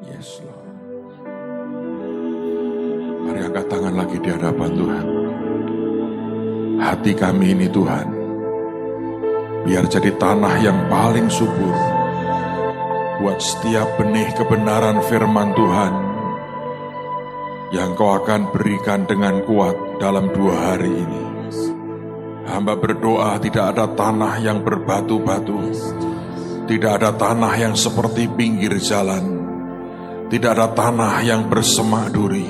Yes, Lord. Mari angkat tangan lagi di hadapan Tuhan. Hati kami ini Tuhan, biar jadi tanah yang paling subur buat setiap benih kebenaran firman Tuhan yang Kau akan berikan dengan kuat dalam 2 hari ini. Hamba berdoa tidak ada tanah yang berbatu-batu, tidak ada tanah yang seperti pinggir jalan, tidak ada tanah yang bersemak duri,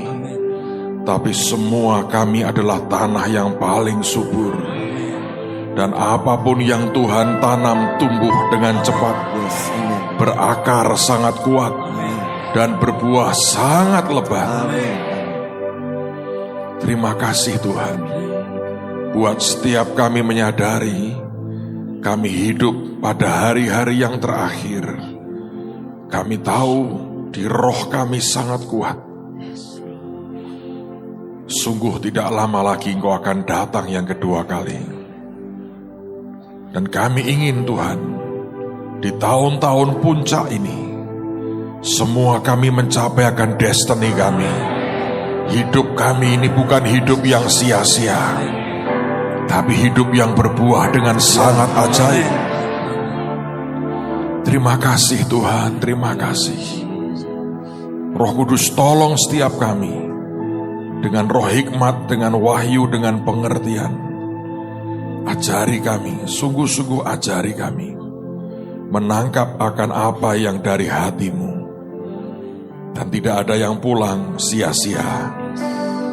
tapi semua kami adalah tanah yang paling subur. Dan apapun yang Tuhan tanam tumbuh dengan cepat, berakar sangat kuat, dan berbuah sangat lebat. Terima kasih Tuhan, buat setiap kami menyadari kami hidup pada hari-hari yang terakhir. Kami tahu di roh kami sangat kuat. Sungguh tidak lama lagi Engkau akan datang yang kedua kali. Dan kami ingin Tuhan, di tahun-tahun puncak ini, semua kami mencapai akan destiny kami. Hidup kami ini bukan hidup yang sia-sia, tapi hidup yang berbuah dengan sangat ajaib. Terima kasih Tuhan, terima kasih. Roh Kudus tolong setiap kami, dengan roh hikmat, dengan wahyu, dengan pengertian. Ajari kami, sungguh-sungguh ajari kami menangkap akan apa yang dari hati-Mu. Dan tidak ada yang pulang sia-sia.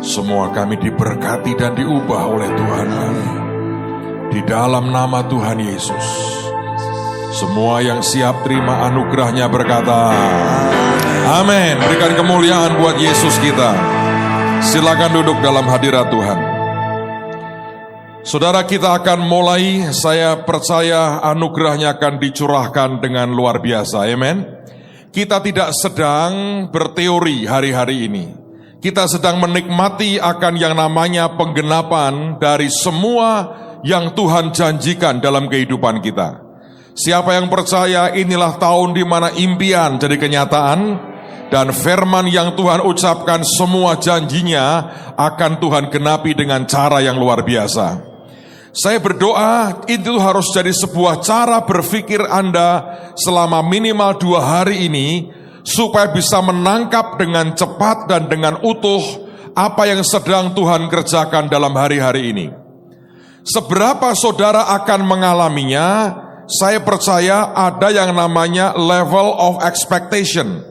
Semua kami diberkati dan diubah oleh Tuhan kami. Di dalam nama Tuhan Yesus. Semua yang siap terima anugerahnya berkata, amin. Berikan kemuliaan buat Yesus kita. Silakan duduk dalam hadirat Tuhan. Saudara, kita akan mulai. Saya percaya anugerahnya akan dicurahkan dengan luar biasa. Amin. Kita tidak sedang berteori hari-hari ini. Kita sedang menikmati akan yang namanya penggenapan dari semua yang Tuhan janjikan dalam kehidupan kita. Siapa yang percaya inilah tahun di mana impian jadi kenyataan, dan firman yang Tuhan ucapkan semua janjinya akan Tuhan genapi dengan cara yang luar biasa. Saya berdoa itu harus jadi sebuah cara berpikir Anda selama minimal 2 hari ini, supaya bisa menangkap dengan cepat dan dengan utuh apa yang sedang Tuhan kerjakan dalam hari-hari ini. Seberapa saudara akan mengalaminya, saya percaya ada yang namanya level of expectation.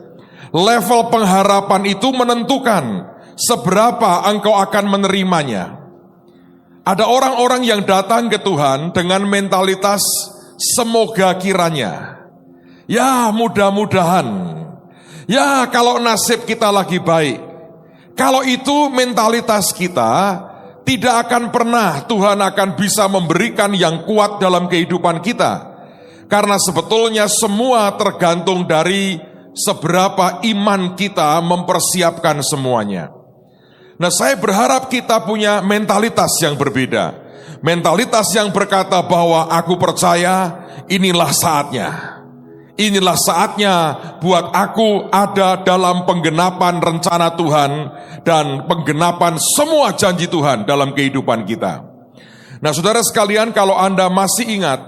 Level pengharapan itu menentukan seberapa engkau akan menerimanya. Ada orang-orang yang datang ke Tuhan dengan mentalitas semoga kiranya. Ya mudah-mudahan. Ya kalau nasib kita lagi baik. Kalau itu mentalitas kita, tidak akan pernah Tuhan akan bisa memberikan yang kuat dalam kehidupan kita. Karena sebetulnya semua tergantung dari seberapa iman kita mempersiapkan semuanya. Nah, saya berharap kita punya mentalitas yang berbeda. Mentalitas yang berkata bahwa aku percaya inilah saatnya. Inilah saatnya buat aku ada dalam penggenapan rencana Tuhan dan penggenapan semua janji Tuhan dalam kehidupan kita. Nah, saudara sekalian, kalau Anda masih ingat,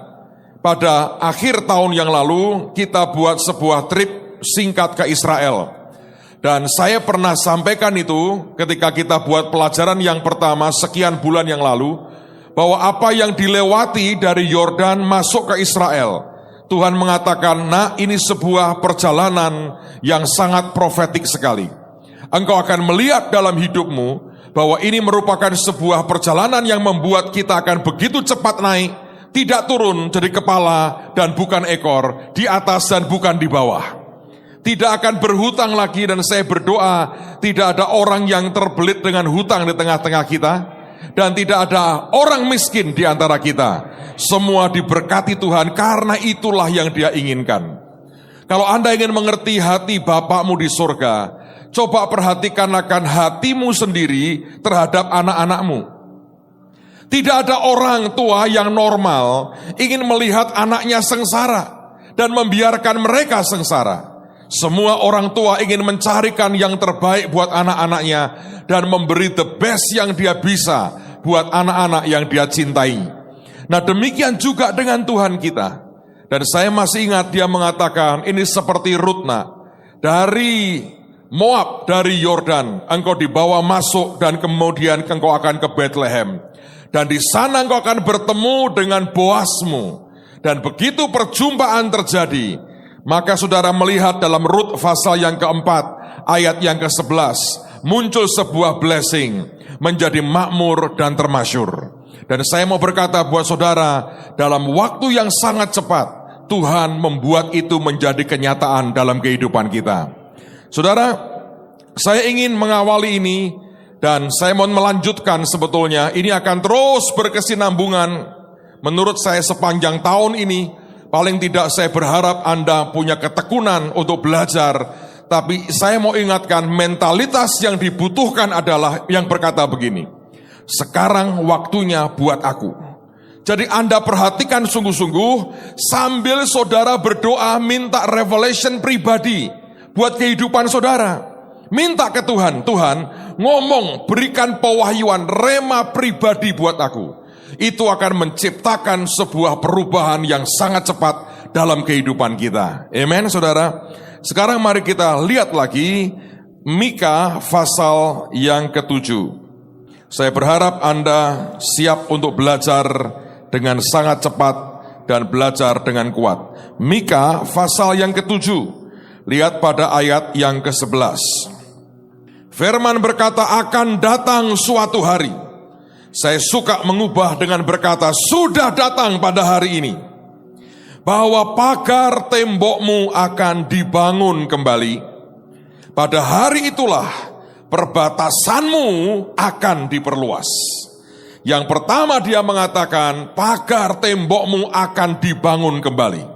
pada akhir tahun yang lalu kita buat sebuah trip singkat ke Israel. Dan saya pernah sampaikan itu ketika kita buat pelajaran yang pertama sekian bulan yang lalu, bahwa apa yang dilewati dari Yordan masuk ke Israel, Tuhan mengatakan, nah ini sebuah perjalanan yang sangat profetik sekali. Engkau akan melihat dalam hidupmu bahwa ini merupakan sebuah perjalanan yang membuat kita akan begitu cepat naik, tidak turun jadi kepala dan bukan ekor, di atas dan bukan di bawah. Tidak akan berhutang lagi, dan saya berdoa tidak ada orang yang terbelit dengan hutang di tengah-tengah kita, dan tidak ada orang miskin di antara kita. Semua diberkati Tuhan karena itulah yang Dia inginkan. Kalau Anda ingin mengerti hati Bapakmu di surga, coba perhatikan akan hatimu sendiri terhadap anak-anakmu. Tidak ada orang tua yang normal ingin melihat anaknya sengsara dan membiarkan mereka sengsara. Semua orang tua ingin mencarikan yang terbaik buat anak-anaknya dan memberi the best yang dia bisa buat anak-anak yang dia cintai. Nah, demikian juga dengan Tuhan kita. Dan saya masih ingat dia mengatakan, ini seperti Rutna, dari Moab, dari Yordan, engkau dibawa masuk dan kemudian engkau akan ke Bethlehem. Dan di sana engkau akan bertemu dengan Boasmu. Dan begitu perjumpaan terjadi, maka saudara melihat dalam Rut pasal yang keempat, ayat yang ke-11, muncul sebuah blessing, menjadi makmur dan termasyur. Dan saya mau berkata buat saudara, dalam waktu yang sangat cepat, Tuhan membuat itu menjadi kenyataan dalam kehidupan kita. Saudara, saya ingin mengawali ini, dan saya mau melanjutkan sebetulnya, ini akan terus berkesinambungan, menurut saya sepanjang tahun ini. Paling tidak saya berharap Anda punya ketekunan untuk belajar, tapi saya mau ingatkan mentalitas yang dibutuhkan adalah yang berkata begini, sekarang waktunya buat aku. Jadi Anda perhatikan sungguh-sungguh sambil saudara berdoa minta revelation pribadi buat kehidupan saudara. Minta ke Tuhan, Tuhan ngomong, berikan pewahyuan rema pribadi buat aku. Itu akan menciptakan sebuah perubahan yang sangat cepat dalam kehidupan kita. Amen, saudara. Sekarang mari kita lihat lagi Mika pasal yang ke-7. Saya berharap Anda siap untuk belajar dengan sangat cepat dan belajar dengan kuat. Mika pasal yang ke-7. Lihat pada ayat yang ke-11. Firman berkata, akan datang suatu hari. Saya suka mengubah dengan berkata, sudah datang pada hari ini, bahwa pagar tembokmu akan dibangun kembali. Pada hari itulah perbatasanmu akan diperluas. Yang pertama dia mengatakan, pagar tembokmu akan dibangun kembali.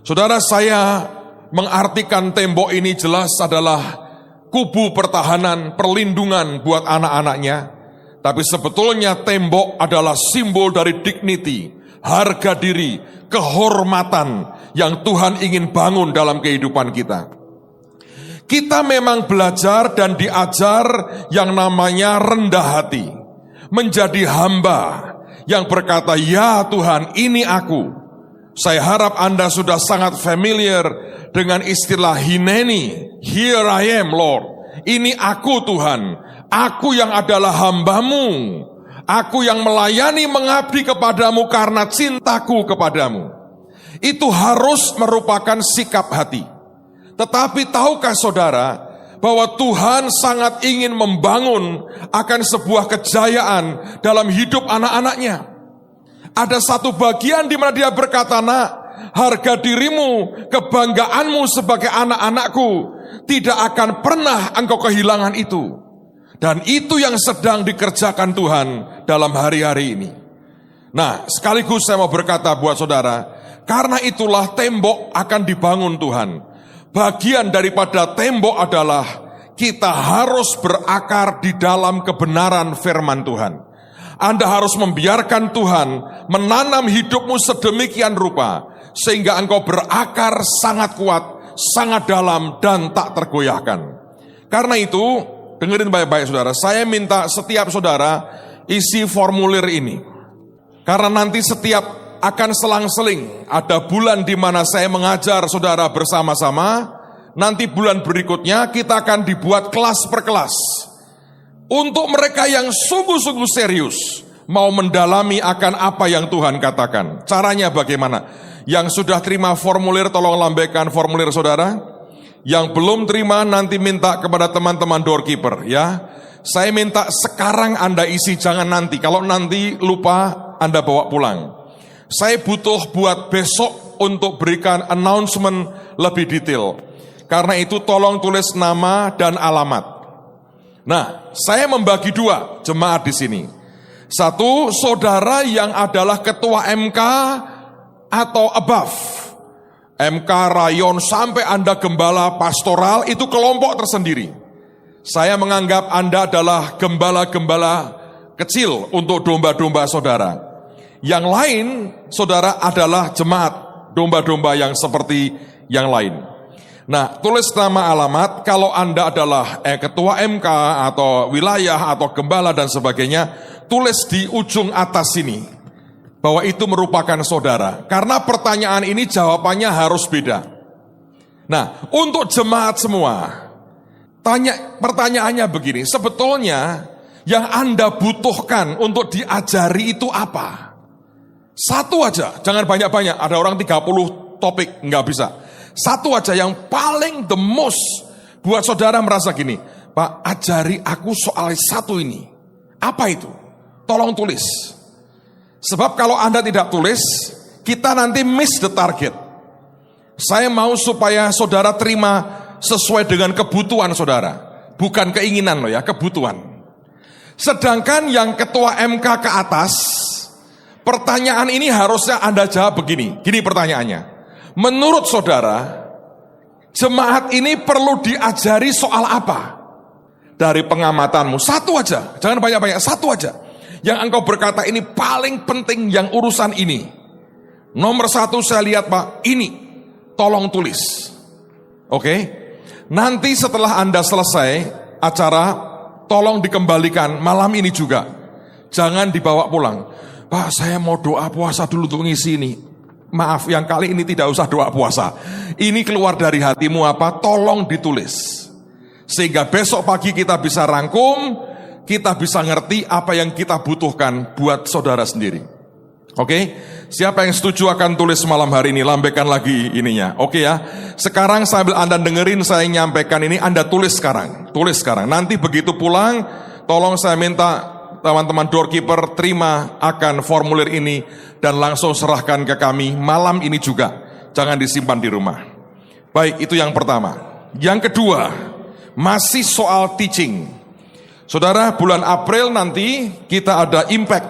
Saudara, saya mengartikan tembok ini jelas adalah kubu pertahanan, perlindungan buat anak-anaknya. Tapi sebetulnya tembok adalah simbol dari dignity, harga diri, kehormatan yang Tuhan ingin bangun dalam kehidupan kita. Kita memang belajar dan diajar yang namanya rendah hati, menjadi hamba yang berkata, ya Tuhan, ini aku. Saya harap Anda sudah sangat familiar dengan istilah hineni, here I am Lord, ini aku Tuhan. Aku yang adalah hambamu, aku yang melayani mengabdi kepadamu karena cintaku kepadamu. Itu harus merupakan sikap hati. Tetapi tahukah saudara bahwa Tuhan sangat ingin membangun akan sebuah kejayaan dalam hidup anak-anaknya. Ada satu bagian di mana dia berkata, nak, harga dirimu, kebanggaanmu sebagai anak-anakku, tidak akan pernah engkau kehilangan itu. Dan itu yang sedang dikerjakan Tuhan dalam hari-hari ini. Nah, sekaligus saya mau berkata buat saudara, karena itulah tembok akan dibangun Tuhan. Bagian daripada tembok adalah kita harus berakar di dalam kebenaran firman Tuhan. Anda harus membiarkan Tuhan menanam hidupmu sedemikian rupa, sehingga engkau berakar sangat kuat, sangat dalam, dan tak tergoyahkan. Karena itu, dengerin baik-baik saudara, saya minta setiap saudara isi formulir ini. Karena nanti setiap akan selang-seling, ada bulan di mana saya mengajar saudara bersama-sama, nanti bulan berikutnya kita akan dibuat kelas per kelas. Untuk mereka yang sungguh-sungguh serius, mau mendalami akan apa yang Tuhan katakan. Caranya bagaimana? Yang sudah terima formulir, tolong lambaikan formulir saudara. Yang belum terima nanti minta kepada teman-teman doorkeeper ya. Saya minta sekarang Anda isi, jangan nanti. Kalau nanti lupa Anda bawa pulang. Saya butuh buat besok untuk berikan announcement lebih detail. Karena itu tolong tulis nama dan alamat. Nah, saya membagi dua jemaat di sini. Satu, saudara yang adalah ketua MK atau above. MK, rayon, sampai Anda gembala pastoral, itu kelompok tersendiri. Saya menganggap Anda adalah gembala-gembala kecil untuk domba-domba saudara. Yang lain, saudara adalah jemaat, domba-domba yang seperti yang lain. Nah, tulis nama alamat. Kalau Anda adalah ketua MK atau wilayah atau gembala dan sebagainya, tulis di ujung atas sini bahwa itu merupakan saudara. Karena pertanyaan ini jawabannya harus beda. Nah, untuk jemaat semua, pertanyaannya begini, sebetulnya yang Anda butuhkan untuk diajari itu apa? Satu aja, jangan banyak-banyak. Ada orang 30 topik, nggak bisa. Satu aja yang paling the most buat saudara merasa gini, Pak, ajari aku soal satu ini. Apa itu? Tolong tulis. Sebab kalau Anda tidak tulis, kita nanti miss the target. Saya mau supaya saudara terima sesuai dengan kebutuhan saudara. Bukan keinginan loh ya, kebutuhan. Sedangkan yang ketua MK ke atas, pertanyaan ini harusnya Anda jawab begini. Gini pertanyaannya. Menurut saudara, jemaat ini perlu diajari soal apa? Dari pengamatanmu, satu aja, jangan banyak-banyak, satu aja. Yang engkau berkata ini paling penting yang urusan ini. Nomor satu saya lihat Pak, ini, tolong tulis. Oke? Nanti setelah Anda selesai acara, tolong dikembalikan malam ini juga. Jangan dibawa pulang. Pak, saya mau doa puasa dulu untuk ngisi ini. Maaf, yang kali ini tidak usah doa puasa. Ini keluar dari hatimu apa? Tolong ditulis. Sehingga besok pagi kita bisa rangkum, kita bisa ngerti apa yang kita butuhkan buat saudara sendiri. Oke? Siapa yang setuju akan tulis malam hari ini? Lambaikan lagi ininya. Oke ya? Sekarang sambil Anda dengerin saya nyampaikan ini, Anda tulis sekarang. Tulis sekarang. Nanti begitu pulang, tolong saya minta teman-teman doorkeeper terima akan formulir ini dan langsung serahkan ke kami malam ini juga. Jangan disimpan di rumah. Baik, itu yang pertama. Yang kedua, masih soal teaching. Saudara, bulan April nanti kita ada Impact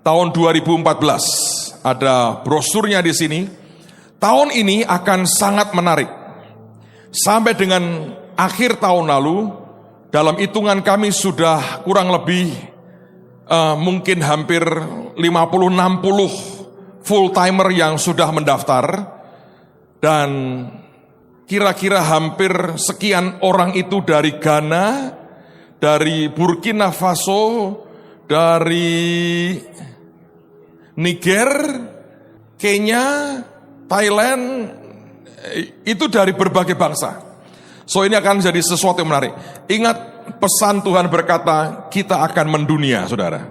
tahun 2014. Ada brosurnya di sini. Tahun ini akan sangat menarik. Sampai dengan akhir tahun lalu, dalam hitungan kami sudah kurang lebih mungkin hampir 50-60 full timer yang sudah mendaftar, dan kira-kira hampir sekian orang itu dari Ghana, dari Burkina Faso, dari Niger, Kenya, Thailand, itu dari berbagai bangsa. So ini akan jadi sesuatu yang menarik. Ingat, pesan Tuhan berkata, kita akan mendunia, saudara.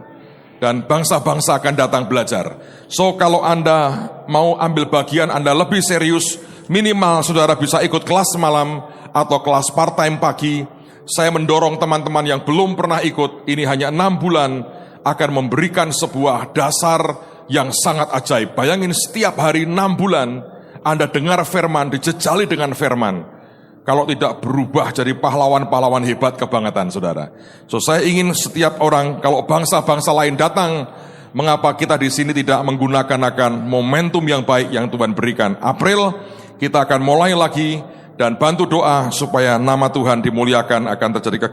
Dan bangsa-bangsa akan datang belajar. So kalau Anda mau ambil bagian, Anda lebih serius, minimal saudara bisa ikut kelas malam atau kelas part-time pagi. Saya mendorong teman-teman yang belum pernah ikut, ini hanya 6 bulan, akan memberikan sebuah dasar yang sangat ajaib. Bayangin setiap hari 6 bulan, Anda dengar firman, dijejali dengan firman. Kalau tidak berubah jadi pahlawan-pahlawan hebat kebangetan, saudara. So saya ingin setiap orang, kalau bangsa-bangsa lain datang, mengapa kita di sini tidak menggunakan momentum yang baik yang Tuhan berikan? April kita akan mulai lagi dan bantu doa supaya nama Tuhan dimuliakan, akan terjadi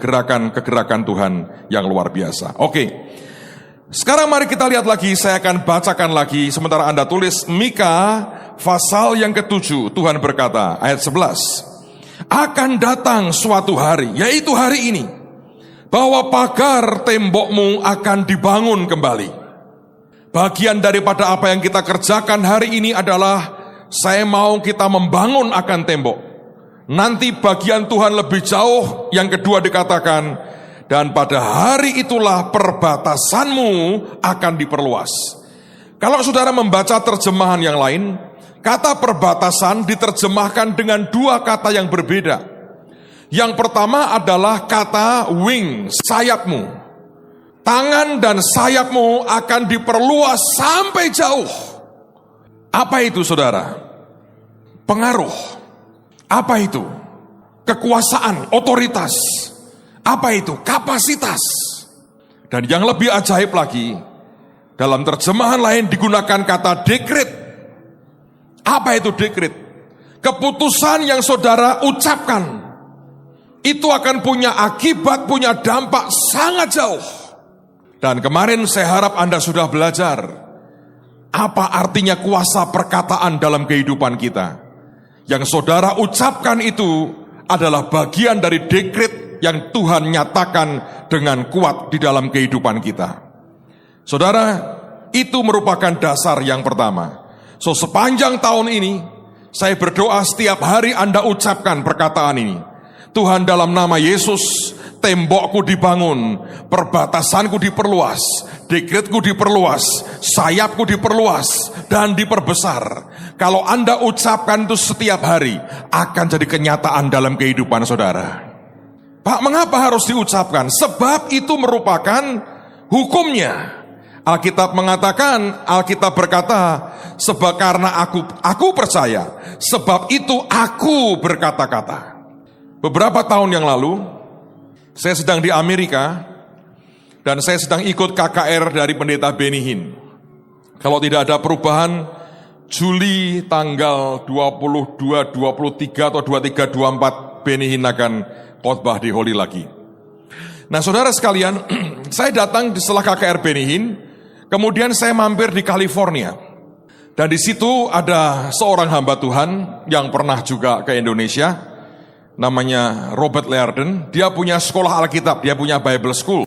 kegerakan Tuhan yang luar biasa. Oke. Sekarang mari kita lihat lagi, saya akan bacakan lagi sementara Anda tulis. Mika pasal yang ke-7, Tuhan berkata, ayat 11. Akan datang suatu hari, yaitu hari ini, bahwa pagar tembokmu akan dibangun kembali. Bagian daripada apa yang kita kerjakan hari ini adalah, saya mau kita membangun akan tembok. Nanti bagian Tuhan lebih jauh, yang kedua dikatakan, dan pada hari itulah perbatasanmu akan diperluas. Kalau saudara membaca terjemahan yang lain, kata perbatasan diterjemahkan dengan 2 kata yang berbeda. Yang pertama adalah kata wing, sayapmu. Tangan dan sayapmu akan diperluas sampai jauh. Apa itu, saudara? Pengaruh. Apa itu? Kekuasaan, otoritas. Apa itu? Kapasitas. Dan yang lebih ajaib lagi, dalam terjemahan lain digunakan kata dekret. Apa itu dekret? Keputusan yang saudara ucapkan, itu akan punya akibat, punya dampak sangat jauh. Dan kemarin saya harap Anda sudah belajar apa artinya kuasa perkataan dalam kehidupan kita. Yang saudara ucapkan itu adalah bagian dari dekret yang Tuhan nyatakan dengan kuat di dalam kehidupan kita. Saudara, itu merupakan dasar yang pertama. So, sepanjang tahun ini, saya berdoa setiap hari Anda ucapkan perkataan ini. Tuhan, dalam nama Yesus, tembokku dibangun, perbatasanku diperluas, dekretku diperluas, sayapku diperluas, dan diperbesar. Kalau Anda ucapkan itu setiap hari, akan jadi kenyataan dalam kehidupan saudara. Pak, mengapa harus diucapkan? Sebab itu merupakan hukumnya. Alkitab mengatakan, Alkitab berkata, sebab karena aku percaya, sebab itu aku berkata-kata. Beberapa tahun yang lalu, saya sedang di Amerika, dan saya sedang ikut KKR dari pendeta Benny Hinn. Kalau tidak ada perubahan, Juli tanggal 22, 23 atau 23, 24, Benny Hinn akan khotbah di Holy lagi. Nah, saudara sekalian, saya datang setelah KKR Benny Hinn, kemudian saya mampir di California. Dan di situ ada seorang hamba Tuhan yang pernah juga ke Indonesia, namanya Robert Learden. Dia punya sekolah Alkitab, dia punya Bible School.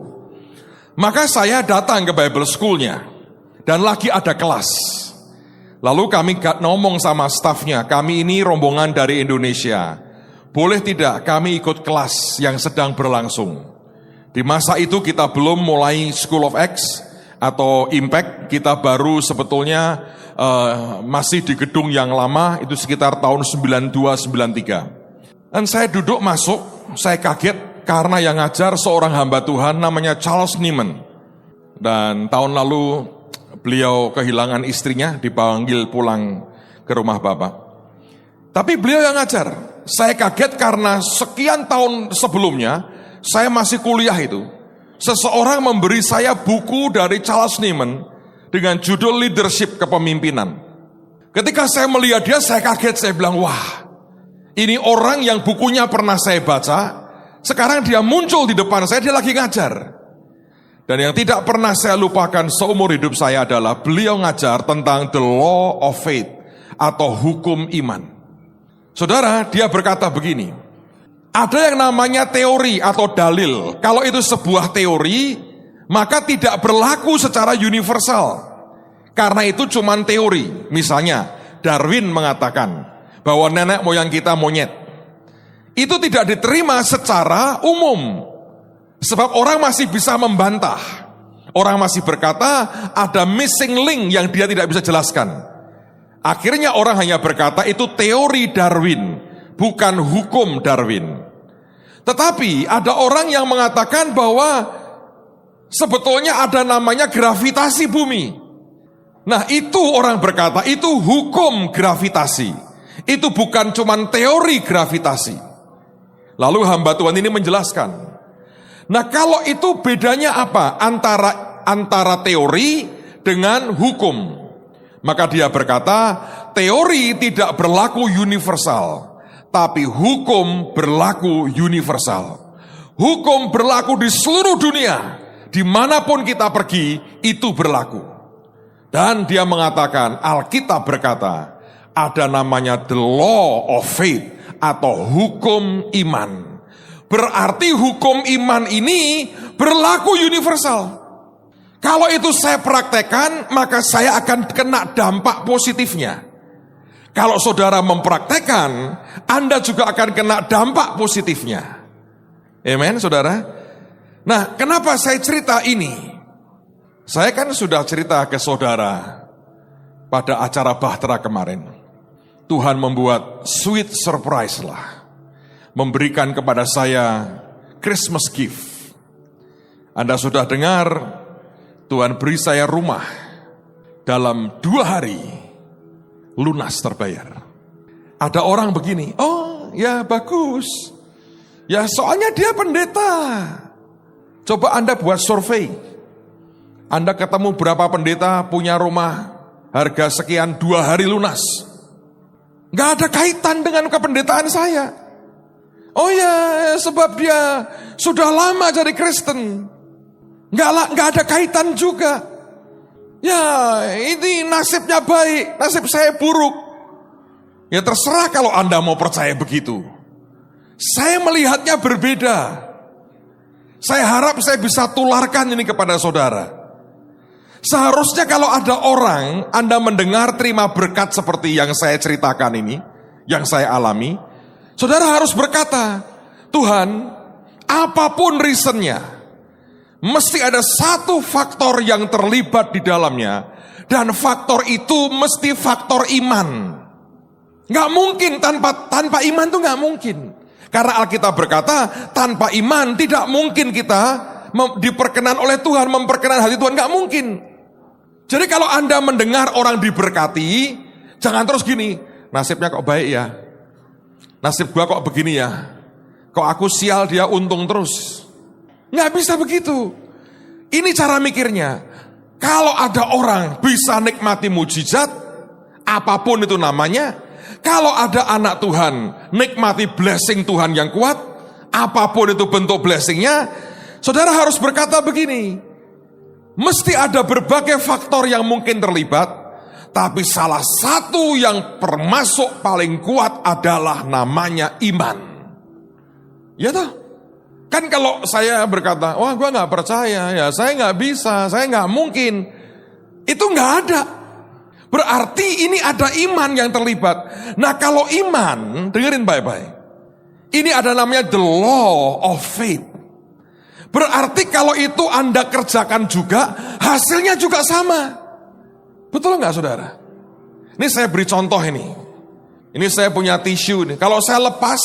Maka saya datang ke Bible School-nya, dan lagi ada kelas. Lalu kami ngomong sama stafnya, kami ini rombongan dari Indonesia. Boleh tidak kami ikut kelas yang sedang berlangsung? Di masa itu kita belum mulai School of Acts atau Impact, kita baru sebetulnya masih di gedung yang lama, itu sekitar tahun 92-93. Dan saya duduk masuk, saya kaget karena yang ngajar seorang hamba Tuhan namanya Charles Nieman. Dan tahun lalu beliau kehilangan istrinya, dipanggil pulang ke rumah Bapak. Tapi beliau yang ngajar. Saya kaget karena sekian tahun sebelumnya, saya masih kuliah itu. Seseorang memberi saya buku dari Charles Nieman dengan judul Leadership, Kepemimpinan. Ketika saya melihat dia, saya kaget, saya bilang, wah, ini orang yang bukunya pernah saya baca, sekarang dia muncul di depan saya, dia lagi ngajar. Dan yang tidak pernah saya lupakan seumur hidup saya adalah beliau ngajar tentang the law of faith atau hukum iman. Saudara, dia berkata begini, ada yang namanya teori atau dalil. Kalau itu sebuah teori, maka tidak berlaku secara universal. Karena itu cuma teori. Misalnya, Darwin mengatakan bahwa nenek moyang kita monyet. Itu tidak diterima secara umum. Sebab orang masih bisa membantah. Orang masih berkata ada missing link yang dia tidak bisa jelaskan. Akhirnya orang hanya berkata itu teori Darwin, bukan hukum Darwin. Tetapi ada orang yang mengatakan bahwa sebetulnya ada namanya gravitasi bumi. Nah, itu orang berkata itu hukum gravitasi. Itu bukan cuma teori gravitasi. Lalu hamba Tuhan ini menjelaskan. Nah, kalau itu bedanya apa antara teori dengan hukum? Maka dia berkata, teori tidak berlaku universal, tapi hukum berlaku universal. Hukum berlaku di seluruh dunia, dimanapun kita pergi, itu berlaku. Dan dia mengatakan, Alkitab berkata, ada namanya the law of faith atau hukum iman. Berarti hukum iman ini berlaku universal. Kalau itu saya praktekkan, maka saya akan kena dampak positifnya. Kalau saudara mempraktekkan, Anda juga akan kena dampak positifnya. Amen, saudara? Nah, kenapa saya cerita ini? Saya kan sudah cerita ke saudara pada acara Bahtera kemarin. Tuhan membuat sweet surprise lah. Memberikan kepada saya Christmas gift. Anda sudah dengar, Tuhan beri saya rumah. Dalam 2 hari, lunas terbayar. Ada orang begini, oh ya bagus. Ya soalnya dia pendeta. Coba Anda buat survei. Anda ketemu berapa pendeta punya rumah harga sekian 2 hari lunas. Gak ada kaitan dengan kependetaan saya. Oh ya, sebab dia sudah lama jadi Kristen. Gak ada kaitan juga. Ya, ini nasibnya baik, nasib saya buruk. Ya terserah kalau Anda mau percaya begitu. Saya melihatnya berbeda. Saya harap saya bisa tularkan ini kepada saudara. Seharusnya kalau ada orang, Anda mendengar terima berkat seperti yang saya ceritakan ini, yang saya alami, saudara harus berkata, Tuhan, apapun reasonnya, mesti ada satu faktor yang terlibat di dalamnya, dan faktor itu mesti faktor iman. Nggak mungkin, tanpa iman itu nggak mungkin. Karena Alkitab berkata, tanpa iman tidak mungkin kita diperkenan oleh Tuhan, memperkenan hati Tuhan, nggak mungkin. Jadi kalau Anda mendengar orang diberkati, jangan terus gini, nasibnya kok baik ya, nasib gua kok begini ya, kok aku sial dia untung terus. Nggak bisa begitu. Ini cara mikirnya. Kalau ada orang bisa nikmati mujizat, apapun itu namanya, kalau ada anak Tuhan nikmati blessing Tuhan yang kuat, apapun itu bentuk blessingnya, saudara harus berkata begini, mesti ada berbagai faktor yang mungkin terlibat, tapi salah satu yang termasuk paling kuat adalah namanya iman. Ya toh? Kan kalau saya berkata, wah gue gak percaya, ya saya gak bisa, saya gak mungkin. Itu gak ada. Berarti ini ada iman yang terlibat. Nah kalau iman, dengerin baik-baik. Ini ada namanya the law of faith. Berarti kalau itu Anda kerjakan juga, hasilnya juga sama. Betul gak saudara? Ini saya beri contoh ini. Ini saya punya tisu nih. Kalau saya lepas,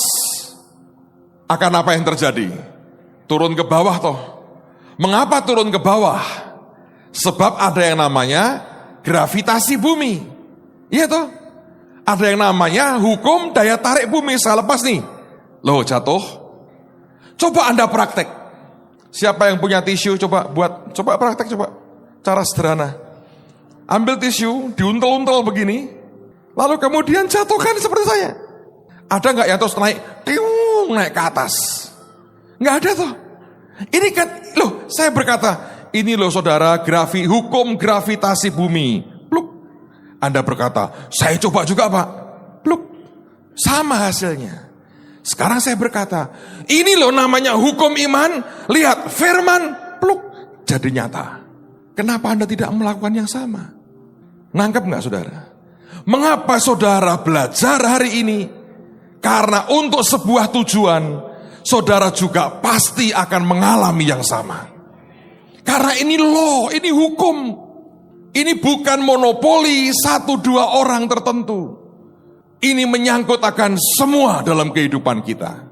akan apa yang terjadi? Turun ke bawah toh. Mengapa turun ke bawah? Sebab ada yang namanya gravitasi bumi. Iya toh? Ada yang namanya hukum daya tarik bumi. Saya lepas nih. Loh jatuh. Coba Anda praktek. Siapa yang punya tisu coba praktek coba. Cara sederhana. Ambil tisu, diuntel-untel begini. Lalu kemudian jatuhkan seperti saya. Ada nggak yang terus naik ke atas? Nggak ada toh. Ini kan, loh saya berkata, ini loh saudara, hukum gravitasi bumi. Pluk. Anda berkata, saya coba juga Pak. Pluk. Sama hasilnya. Sekarang saya berkata, ini loh namanya hukum iman. Lihat, firman, pluk. Jadi nyata. Kenapa Anda tidak melakukan yang sama? Nangkep nggak saudara? Mengapa saudara belajar hari ini? Karena untuk sebuah tujuan, saudara juga pasti akan mengalami yang sama. Karena ini law, ini hukum. Ini bukan monopoli 1-2 orang tertentu. Ini menyangkut akan semua dalam kehidupan kita.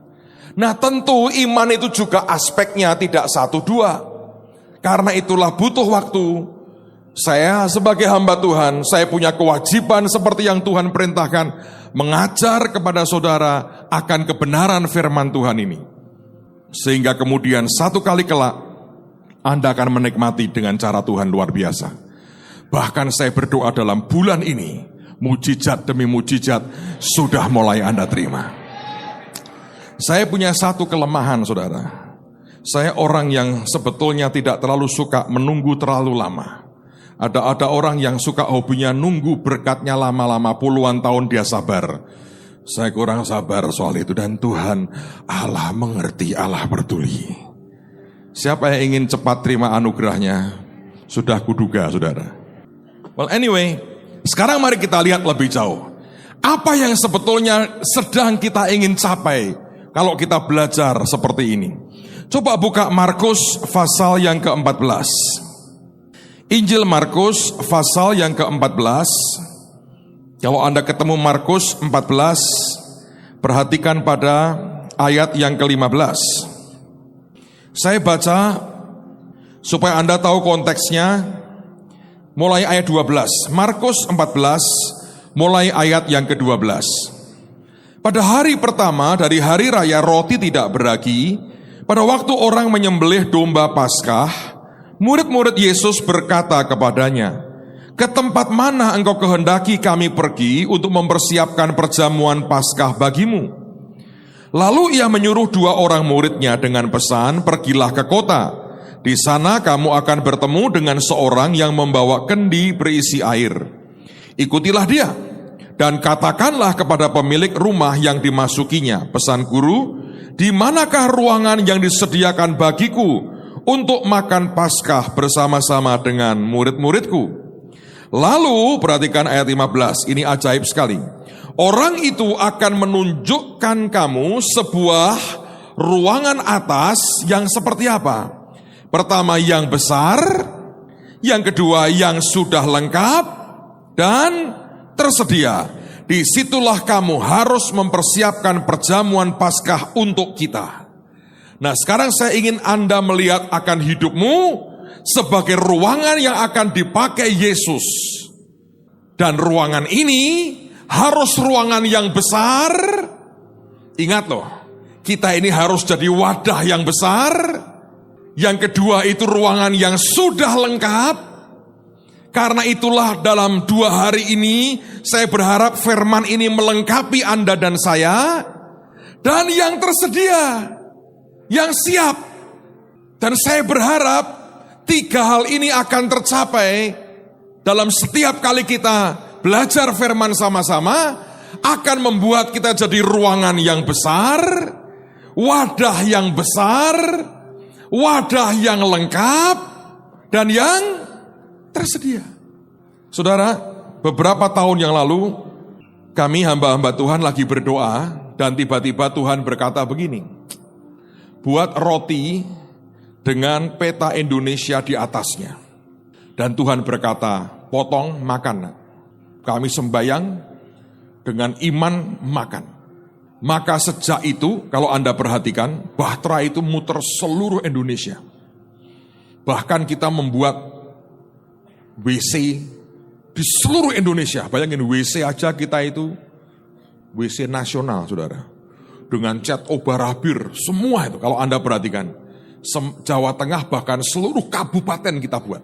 Nah tentu iman itu juga aspeknya tidak 1-2. Karena itulah butuh waktu. Saya sebagai hamba Tuhan, saya punya kewajiban seperti yang Tuhan perintahkan, mengajar kepada saudara akan kebenaran firman Tuhan ini. Sehingga kemudian satu kali kelak, Anda akan menikmati dengan cara Tuhan luar biasa. Bahkan saya berdoa dalam bulan ini, mujizat demi mujizat sudah mulai Anda terima. Saya punya satu kelemahan saudara. Saya orang yang sebetulnya tidak terlalu suka menunggu terlalu lama. Ada orang yang suka hobinya nunggu berkatnya lama-lama, puluhan tahun dia sabar. Saya kurang sabar soal itu, dan Tuhan Allah mengerti, Allah peduli. Siapa yang ingin cepat terima anugerahnya? Sudah kuduga saudara. Well anyway, sekarang mari kita lihat lebih jauh. Apa yang sebetulnya sedang kita ingin capai kalau kita belajar seperti ini? Coba buka Markus pasal yang ke-14. Injil Markus pasal yang ke-14. Kalau Anda ketemu Markus 14, perhatikan pada ayat yang ke-15. Saya baca supaya Anda tahu konteksnya, mulai ayat 12. Markus 14, mulai ayat yang ke-12. Pada hari pertama dari hari raya roti tidak beragi, pada waktu orang menyembelih domba Paskah, murid-murid Yesus berkata kepadanya, "Ke tempat mana engkau kehendaki kami pergi untuk mempersiapkan perjamuan Paskah bagimu?" Lalu ia menyuruh 2 orang muridnya dengan pesan, "Pergilah ke kota. Di sana kamu akan bertemu dengan seorang yang membawa kendi berisi air. Ikutilah dia. Dan katakanlah kepada pemilik rumah yang dimasukinya, pesan guru, di manakah ruangan yang disediakan bagiku untuk makan Paskah bersama-sama dengan murid-muridku? Lalu perhatikan ayat 15, ini ajaib sekali. Orang itu akan menunjukkan kamu sebuah ruangan atas yang seperti apa? Pertama yang besar, yang kedua yang sudah lengkap dan tersedia. Disitulah kamu harus mempersiapkan perjamuan Paskah untuk kita. Nah, sekarang saya ingin Anda melihat akan hidupmu sebagai ruangan yang akan dipakai Yesus. Dan ruangan ini harus ruangan yang besar. Ingat loh, kita ini harus jadi wadah yang besar. Yang kedua itu ruangan yang sudah lengkap. Karena itulah dalam 2 hari ini saya berharap firman ini melengkapi Anda dan saya. Dan yang tersedia, yang siap. Dan saya berharap 3 hal ini akan tercapai dalam setiap kali kita belajar firman sama-sama, akan membuat kita jadi ruangan yang besar, wadah yang besar, wadah yang lengkap, dan yang tersedia. Saudara, beberapa tahun yang lalu, kami hamba-hamba Tuhan lagi berdoa, dan tiba-tiba Tuhan berkata begini, buat roti dengan peta Indonesia di atasnya. Dan Tuhan berkata, potong makan. Kami sembayang dengan iman makan. Maka sejak itu, kalau Anda perhatikan, Bahtera itu muter seluruh Indonesia. Bahkan kita membuat WC di seluruh Indonesia. Bayangin WC aja kita itu WC nasional, saudara. Dengan cat obarabir, semua itu kalau Anda perhatikan. Jawa Tengah bahkan seluruh kabupaten kita buat.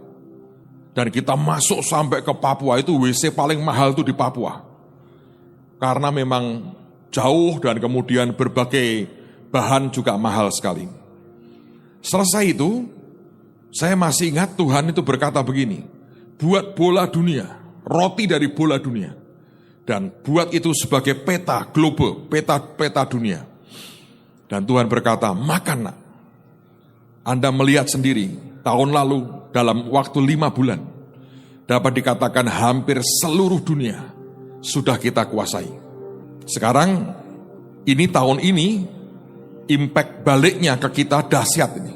Dan kita masuk sampai ke Papua, itu WC paling mahal itu di Papua. Karena memang jauh dan kemudian berbagai bahan juga mahal sekali. Selesai itu, saya masih ingat Tuhan itu berkata begini, buat bola dunia, roti dari bola dunia. Dan buat itu sebagai peta global, peta dunia. Dan Tuhan berkata, makan nak. Anda melihat sendiri, tahun lalu dalam waktu 5 bulan, dapat dikatakan hampir seluruh dunia sudah kita kuasai. Sekarang, ini tahun ini, impact baliknya ke kita dahsyat ini.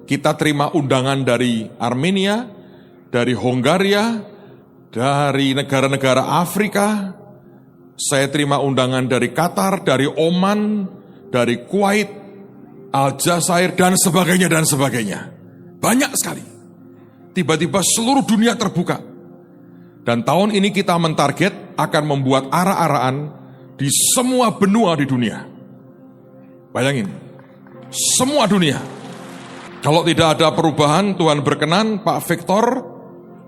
Kita terima undangan dari Armenia, dari Hongaria, dari negara-negara Afrika. Saya terima undangan dari Qatar, dari Oman, dari Kuwait, Aljazair, dan sebagainya, dan sebagainya. Banyak sekali. Tiba-tiba seluruh dunia terbuka. Dan tahun ini kita mentarget akan membuat arah-arahan di semua benua di dunia. Bayangin, semua dunia. Kalau tidak ada perubahan, Tuhan berkenan, Pak Victor,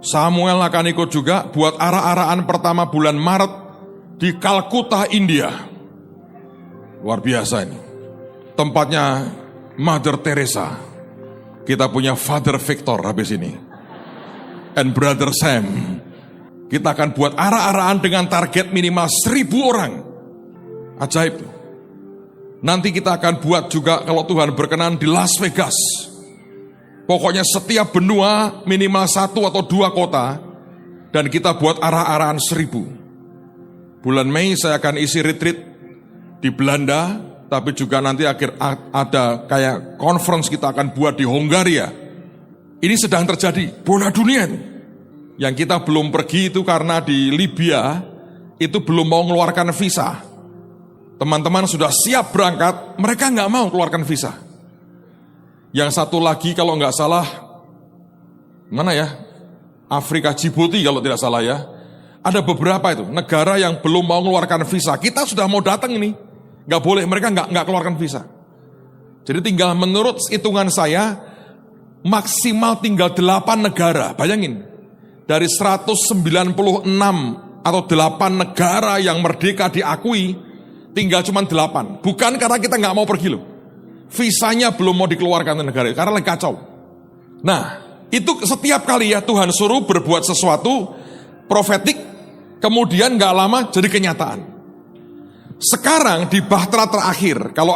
Samuel akan ikut juga buat arah-arahan pertama bulan Maret di Kalkuta, India. Luar biasa ini. Tempatnya Mother Teresa. Kita punya Father Victor habis ini. And Brother Sam. Kita akan buat arah-arahan dengan target minimal 1.000 orang. Ajaib. Nanti kita akan buat juga kalau Tuhan berkenan di Las Vegas. Pokoknya setiap benua minimal 1 atau 2 kota. Dan kita buat arah-arahan 1.000. Bulan Mei saya akan isi retreat di Belanda. Tapi juga nanti ada kayak conference kita akan buat di Hongaria. Ini sedang terjadi, bola dunia itu. Yang kita belum pergi itu karena di Libya itu belum mau mengeluarkan visa. Teman-teman sudah siap berangkat, mereka nggak mau keluarkan visa. Yang satu lagi kalau nggak salah, mana ya? Afrika, Djibouti kalau tidak salah ya. Ada beberapa itu, negara yang belum mau mengeluarkan visa. Kita sudah mau datang ini. Nggak boleh, mereka nggak keluarkan visa. Jadi tinggal menurut hitungan saya, maksimal tinggal 8 negara. Bayangin, dari 196 atau 8 negara yang merdeka diakui, tinggal cuma 8. Bukan karena kita nggak mau pergi loh. Visanya belum mau dikeluarkan negara itu, karena lagi kacau. Nah, itu setiap kali ya Tuhan suruh berbuat sesuatu profetik, kemudian gak lama jadi kenyataan. Sekarang di Bahtera terakhir, kalau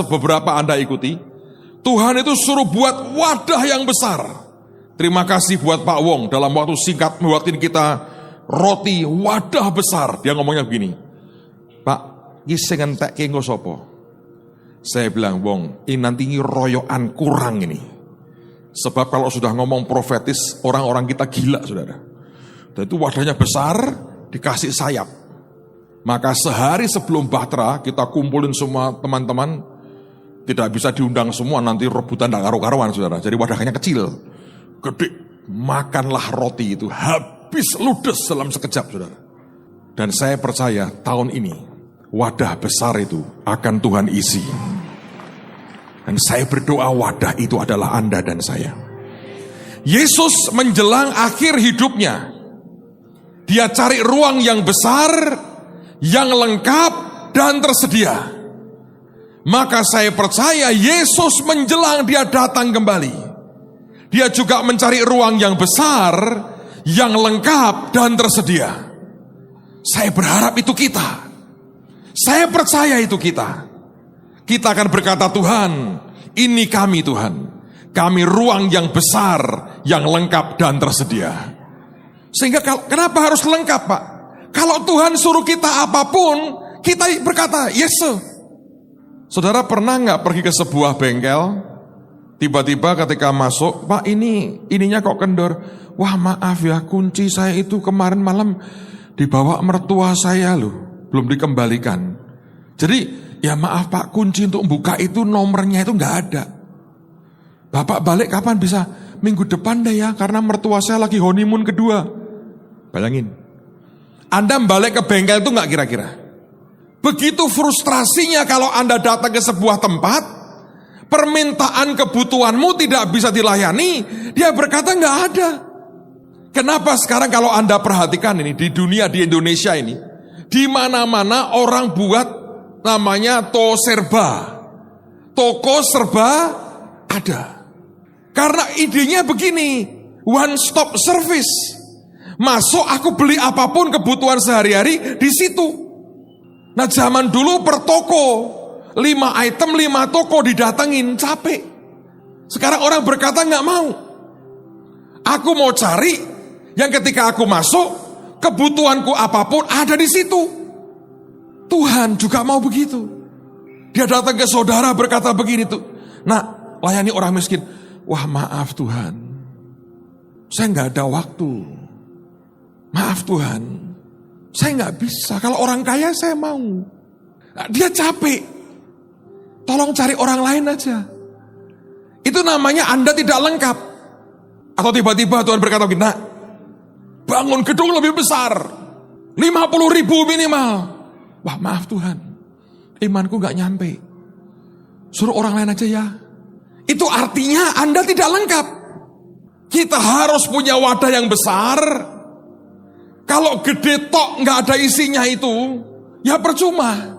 beberapa Anda ikuti, Tuhan itu suruh buat wadah yang besar. Terima kasih buat Pak Wong, dalam waktu singkat membuatin kita roti wadah besar. Dia ngomongnya begini, Pak, ini sing entek ki nggo sapa? Saya bilang, Wong, ini nanti royokan kurang ini. Sebab kalau sudah ngomong profetis, orang-orang kita gila, saudara. Dan itu wadahnya besar, dikasih sayap. Maka sehari sebelum Bahtera, kita kumpulin semua teman-teman. Tidak bisa diundang semua, nanti rebutan tak karu-karuan, saudara. Jadi wadahnya kecil, gede. Makanlah roti itu, habis ludes dalam sekejap, saudara. Dan saya percaya tahun ini, wadah besar itu akan Tuhan isi. Dan saya berdoa wadah itu adalah Anda dan saya. Yesus menjelang akhir hidupnya, Dia cari ruang yang besar, yang lengkap dan tersedia. Maka saya percaya Yesus menjelang Dia datang kembali, Dia juga mencari ruang yang besar, yang lengkap dan tersedia. Saya berharap itu kita. Saya percaya itu kita. Kita akan berkata, Tuhan, ini kami Tuhan. Kami ruang yang besar, yang lengkap dan tersedia. Sehingga kenapa harus lengkap, Pak? Kalau Tuhan suruh kita apapun, kita berkata, yes sir. Saudara pernah nggak pergi ke sebuah bengkel, tiba-tiba ketika masuk, Pak ininya kok kendor. Wah maaf ya, kunci saya itu kemarin malam dibawa mertua saya loh, belum dikembalikan. Jadi ya maaf Pak, kunci untuk buka itu nomornya itu nggak ada. Bapak balik kapan bisa? Minggu depan deh ya, karena mertua saya lagi honeymoon kedua. Bayangin, Anda balik ke bengkel itu nggak kira-kira? Begitu frustrasinya kalau Anda datang ke sebuah tempat, permintaan kebutuhanmu tidak bisa dilayani, dia berkata nggak ada. Kenapa sekarang kalau Anda perhatikan ini, di dunia, di Indonesia ini, di mana-mana orang buat namanya toko serba ada. Karena idenya begini, one stop service. Masuk aku beli apapun kebutuhan sehari-hari di situ. Nah zaman dulu per toko 5 item 5 toko didatengin, capek. Sekarang orang berkata nggak mau. Aku mau cari yang ketika aku masuk, kebutuhanku apapun ada di situ. Tuhan juga mau begitu. Dia datang ke saudara berkata begini tuh, nah layani orang miskin. Wah maaf Tuhan, saya nggak ada waktu. Maaf Tuhan, saya nggak bisa. Kalau orang kaya saya mau. Nah, dia capek. Tolong cari orang lain aja. Itu namanya Anda tidak lengkap. Atau tiba-tiba Tuhan berkata begini, nah, bangun gedung lebih besar, 50.000 minimal. Wah maaf Tuhan, imanku gak nyampe. Suruh orang lain aja ya. Itu artinya Anda tidak lengkap. Kita harus punya wadah yang besar. Kalau gede tok gak ada isinya itu, ya percuma.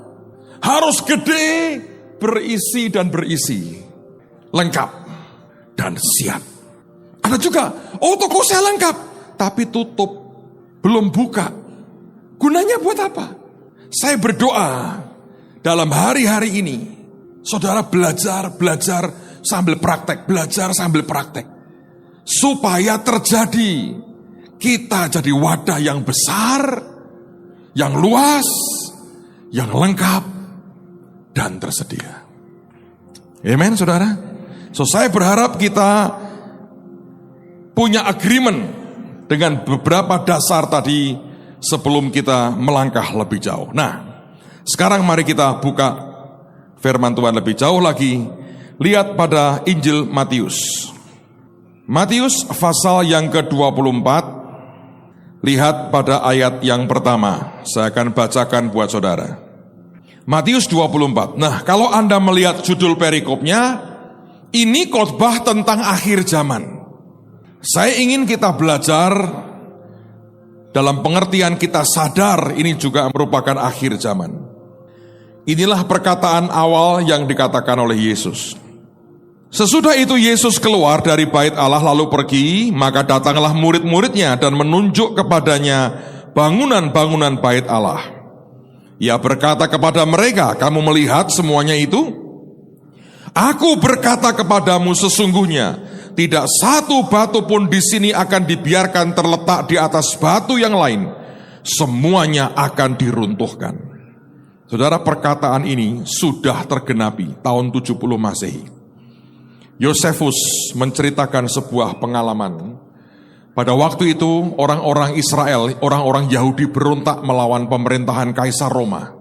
Harus gede, berisi dan berisi, lengkap dan siap. Ada juga, oh toko saya lengkap, tapi tutup, belum buka. Gunanya buat apa? Saya berdoa dalam hari-hari ini, saudara belajar sambil praktek, belajar sambil praktek. Supaya terjadi, kita jadi wadah yang besar, yang luas, yang lengkap, dan tersedia. Amen saudara. So saya berharap kita punya agreement dengan beberapa dasar tadi sebelum kita melangkah lebih jauh. Nah, sekarang mari kita buka firman Tuhan lebih jauh lagi. Lihat pada Injil Matius. Matius pasal yang ke-24. Lihat pada ayat yang pertama. Saya akan bacakan buat saudara. Matius 24. Nah, kalau Anda melihat judul perikopnya, ini khotbah tentang akhir zaman. Saya ingin kita belajar dalam pengertian kita sadar ini juga merupakan akhir zaman. Inilah perkataan awal yang dikatakan oleh Yesus. Sesudah itu Yesus keluar dari bait Allah lalu pergi, maka datanglah murid-muridnya dan menunjuk kepadanya bangunan-bangunan bait Allah. Ia berkata kepada mereka, kamu melihat semuanya itu? Aku berkata kepadamu sesungguhnya, tidak satu batu pun di sini akan dibiarkan terletak di atas batu yang lain. Semuanya akan diruntuhkan. Saudara, perkataan ini sudah tergenapi tahun 70 Masehi. Yosefus menceritakan sebuah pengalaman. Pada waktu itu orang-orang Israel, orang-orang Yahudi berontak melawan pemerintahan Kaisar Roma.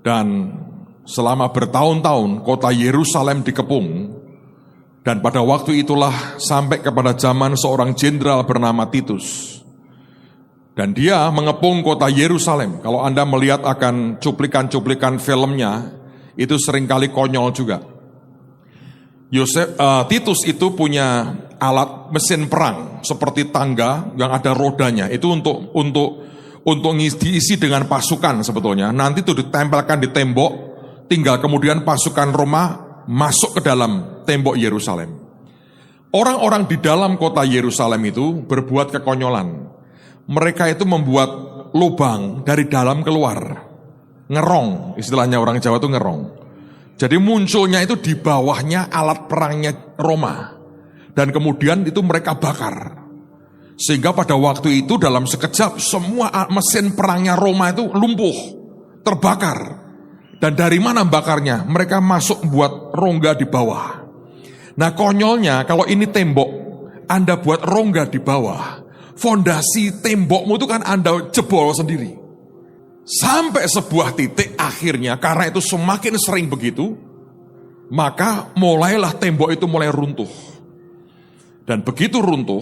Dan selama bertahun-tahun kota Yerusalem dikepung. Dan pada waktu itulah sampai kepada zaman seorang jenderal bernama Titus. Dan dia mengepung kota Yerusalem. Kalau Anda melihat akan cuplikan-cuplikan filmnya, itu seringkali konyol juga. Titus itu punya alat mesin perang seperti tangga yang ada rodanya. Itu untuk diisi dengan pasukan sebetulnya. Nanti itu ditempelkan di tembok, tinggal kemudian pasukan Roma masuk ke dalam tembok Yerusalem. Orang-orang di dalam kota Yerusalem itu berbuat kekonyolan. Mereka itu membuat lubang dari dalam keluar. Ngerong, istilahnya orang Jawa itu ngerong. Jadi munculnya itu di bawahnya alat perangnya Roma. Dan kemudian itu mereka bakar. Sehingga pada waktu itu dalam sekejap semua mesin perangnya Roma itu lumpuh, terbakar. Dan dari mana bakarnya? Mereka masuk buat rongga di bawah. Nah konyolnya kalau ini tembok, Anda buat rongga di bawah, fondasi tembokmu itu kan Anda jebol sendiri. Sampai sebuah titik akhirnya, karena itu semakin sering begitu, maka mulailah tembok itu mulai runtuh. Dan begitu runtuh,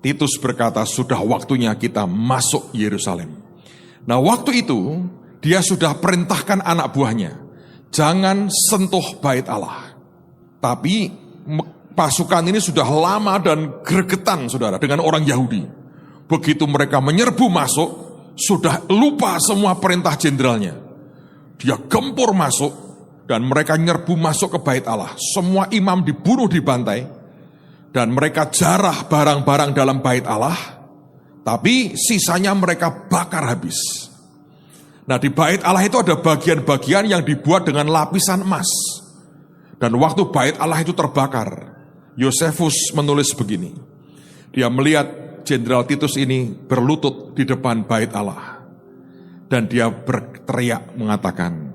Titus berkata, sudah waktunya kita masuk Yerusalem. Nah waktu itu, dia sudah perintahkan anak buahnya, jangan sentuh bait Allah. Tapi pasukan ini sudah lama dan gregetan, saudara, dengan orang Yahudi. Begitu mereka menyerbu masuk, sudah lupa semua perintah jenderalnya. Dia gempur masuk, dan mereka nyerbu masuk ke bait Allah. Semua imam dibunuh, dibantai, dan mereka jarah barang-barang dalam bait Allah, tapi sisanya mereka bakar habis. Nah di bait Allah itu ada bagian-bagian yang dibuat dengan lapisan emas. Dan waktu bait Allah itu terbakar, Yosefus menulis begini. Dia melihat Jenderal Titus ini berlutut di depan bait Allah. Dan dia berteriak mengatakan,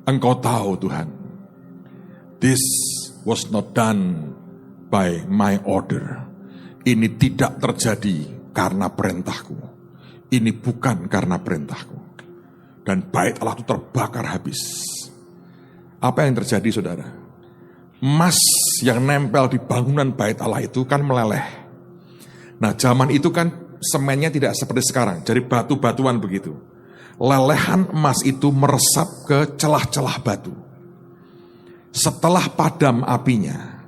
engkau tahu Tuhan, this was not done by my order. Ini tidak terjadi karena perintahku. Ini bukan karena perintahku. Dan bait Allah itu terbakar habis. Apa yang terjadi saudara? Emas yang nempel di bangunan bait Allah itu kan meleleh. Nah zaman itu kan semennya tidak seperti sekarang, jadi batu-batuan begitu. Lelehan emas itu meresap ke celah-celah batu. Setelah padam apinya,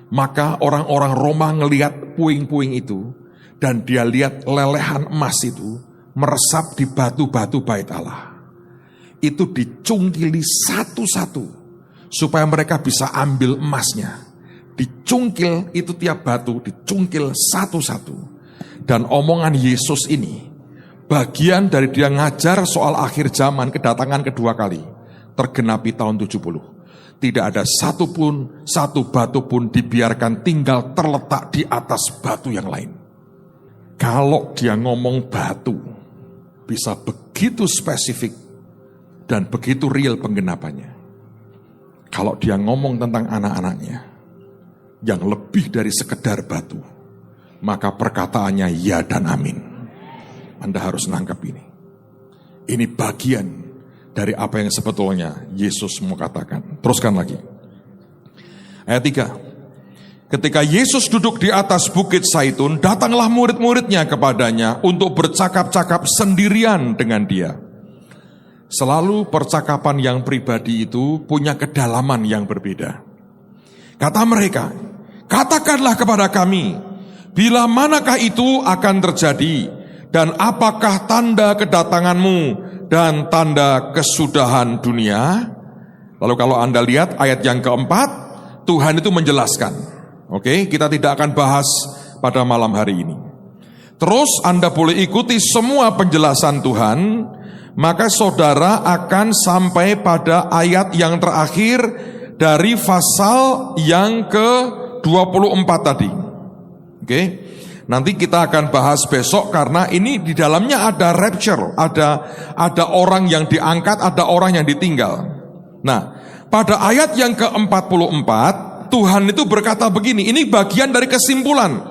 maka orang-orang Roma ngelihat puing-puing itu, dan dia lihat lelehan emas itu meresap di batu-batu bait Allah. Itu dicungkili satu-satu, supaya mereka bisa ambil emasnya. Dicungkil itu tiap batu, dicungkil satu-satu. Dan omongan Yesus ini, bagian dari dia ngajar soal akhir zaman kedatangan kedua kali, tergenapi tahun 70. Tidak ada satu batu pun dibiarkan tinggal terletak di atas batu yang lain. Kalau dia ngomong batu, bisa begitu spesifik dan begitu real penggenapannya. Kalau dia ngomong tentang anak-anaknya, yang lebih dari sekedar batu, maka perkataannya ya dan amin. Anda harus nangkap ini. Ini bagian dari apa yang sebetulnya Yesus mau katakan. Teruskan lagi. Ayat 3. Ketika Yesus duduk di atas bukit Zaitun, datanglah murid-muridnya kepadanya untuk bercakap-cakap sendirian dengan dia. Selalu percakapan yang pribadi itu punya kedalaman yang berbeda. Kata mereka, katakanlah kepada kami, bila manakah itu akan terjadi, dan apakah tanda kedatanganmu dan tanda kesudahan dunia? Lalu kalau Anda lihat ayat yang keempat, Tuhan itu menjelaskan. Oke, kita tidak akan bahas pada malam hari ini. terus Anda boleh ikuti semua penjelasan Tuhan, maka saudara akan sampai pada ayat yang terakhir dari pasal yang ke-24 tadi. Oke. Nanti kita akan bahas besok karena ini di dalamnya ada rapture, ada orang yang diangkat, ada orang yang ditinggal. Nah, pada ayat yang ke-44 Tuhan itu berkata begini, ini bagian dari kesimpulan.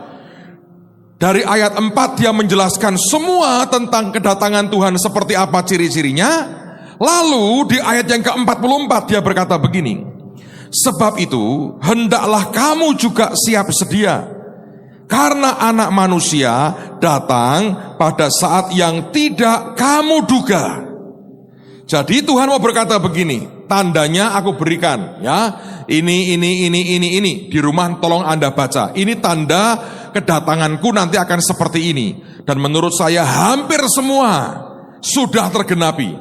Dari ayat 4 dia menjelaskan semua tentang kedatangan Tuhan seperti apa ciri-cirinya. Lalu di ayat yang ke-44 dia berkata begini, sebab itu hendaklah kamu juga siap sedia, karena anak manusia datang pada saat yang tidak kamu duga. Jadi Tuhan mau berkata begini, tandanya aku berikan ya. Ini di rumah tolong Anda baca. Ini tanda kedatanganku nanti akan seperti ini. Dan menurut saya hampir semua sudah tergenapi.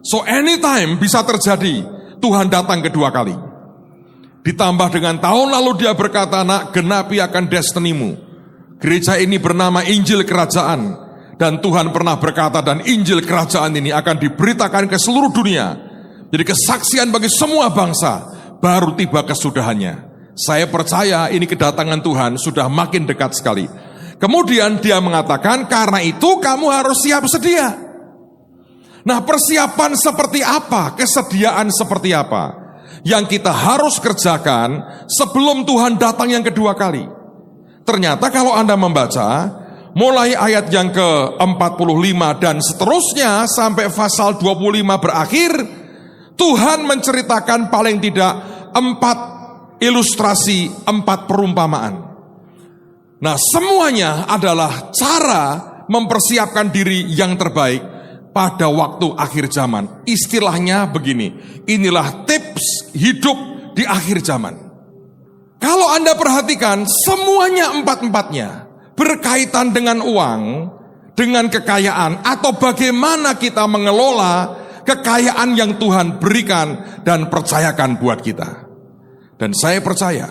So anytime bisa terjadi Tuhan datang kedua kali. Ditambah dengan tahun lalu dia berkata, nak, genapi akan destinimu. Gereja ini bernama Injil Kerajaan. Dan Tuhan pernah berkata, dan Injil Kerajaan ini akan diberitakan ke seluruh dunia. Jadi kesaksian bagi semua bangsa. Baru tiba kesudahannya. Saya percaya ini kedatangan Tuhan sudah makin dekat sekali. Kemudian dia mengatakan, karena itu kamu harus siap sedia. Nah, persiapan seperti apa? Kesediaan seperti apa? Yang kita harus kerjakan sebelum Tuhan datang yang kedua kali. Ternyata kalau Anda membaca, mulai ayat yang ke-45 dan seterusnya sampai pasal 25 berakhir, Tuhan menceritakan paling tidak 4 ilustrasi, 4 perumpamaan. Nah, semuanya adalah cara mempersiapkan diri yang terbaik pada waktu akhir zaman. Istilahnya begini, inilah tips hidup di akhir zaman. Kalau Anda perhatikan, semuanya 4-4-nya berkaitan dengan uang, dengan kekayaan, atau bagaimana kita mengelola kekayaan yang Tuhan berikan dan percayakan buat kita. Dan saya percaya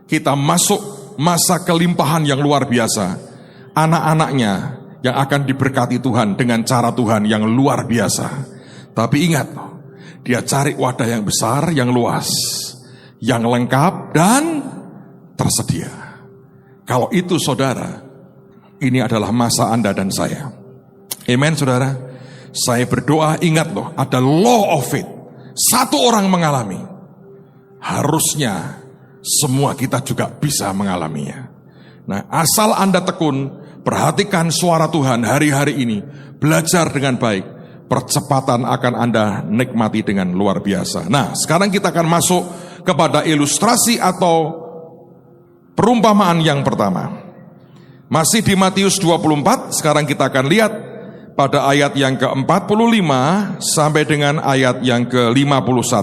kita masuk masa kelimpahan yang luar biasa. Anak-anaknya yang akan diberkati Tuhan dengan cara Tuhan yang luar biasa. Tapi ingat, dia cari wadah yang besar, yang luas, yang lengkap dan tersedia. Kalau itu saudara, ini adalah masa Anda dan saya. Amen saudara. Saya berdoa, ingat loh, ada law of it. Satu orang mengalami, harusnya semua kita juga bisa mengalaminya. Nah, asal Anda tekun, perhatikan suara Tuhan hari-hari ini, belajar dengan baik, percepatan akan Anda nikmati dengan luar biasa. Nah, sekarang kita akan masuk kepada ilustrasi atau perumpamaan yang pertama. Masih di Matius 24, sekarang kita akan lihat pada ayat yang ke-45 sampai dengan ayat yang ke-51.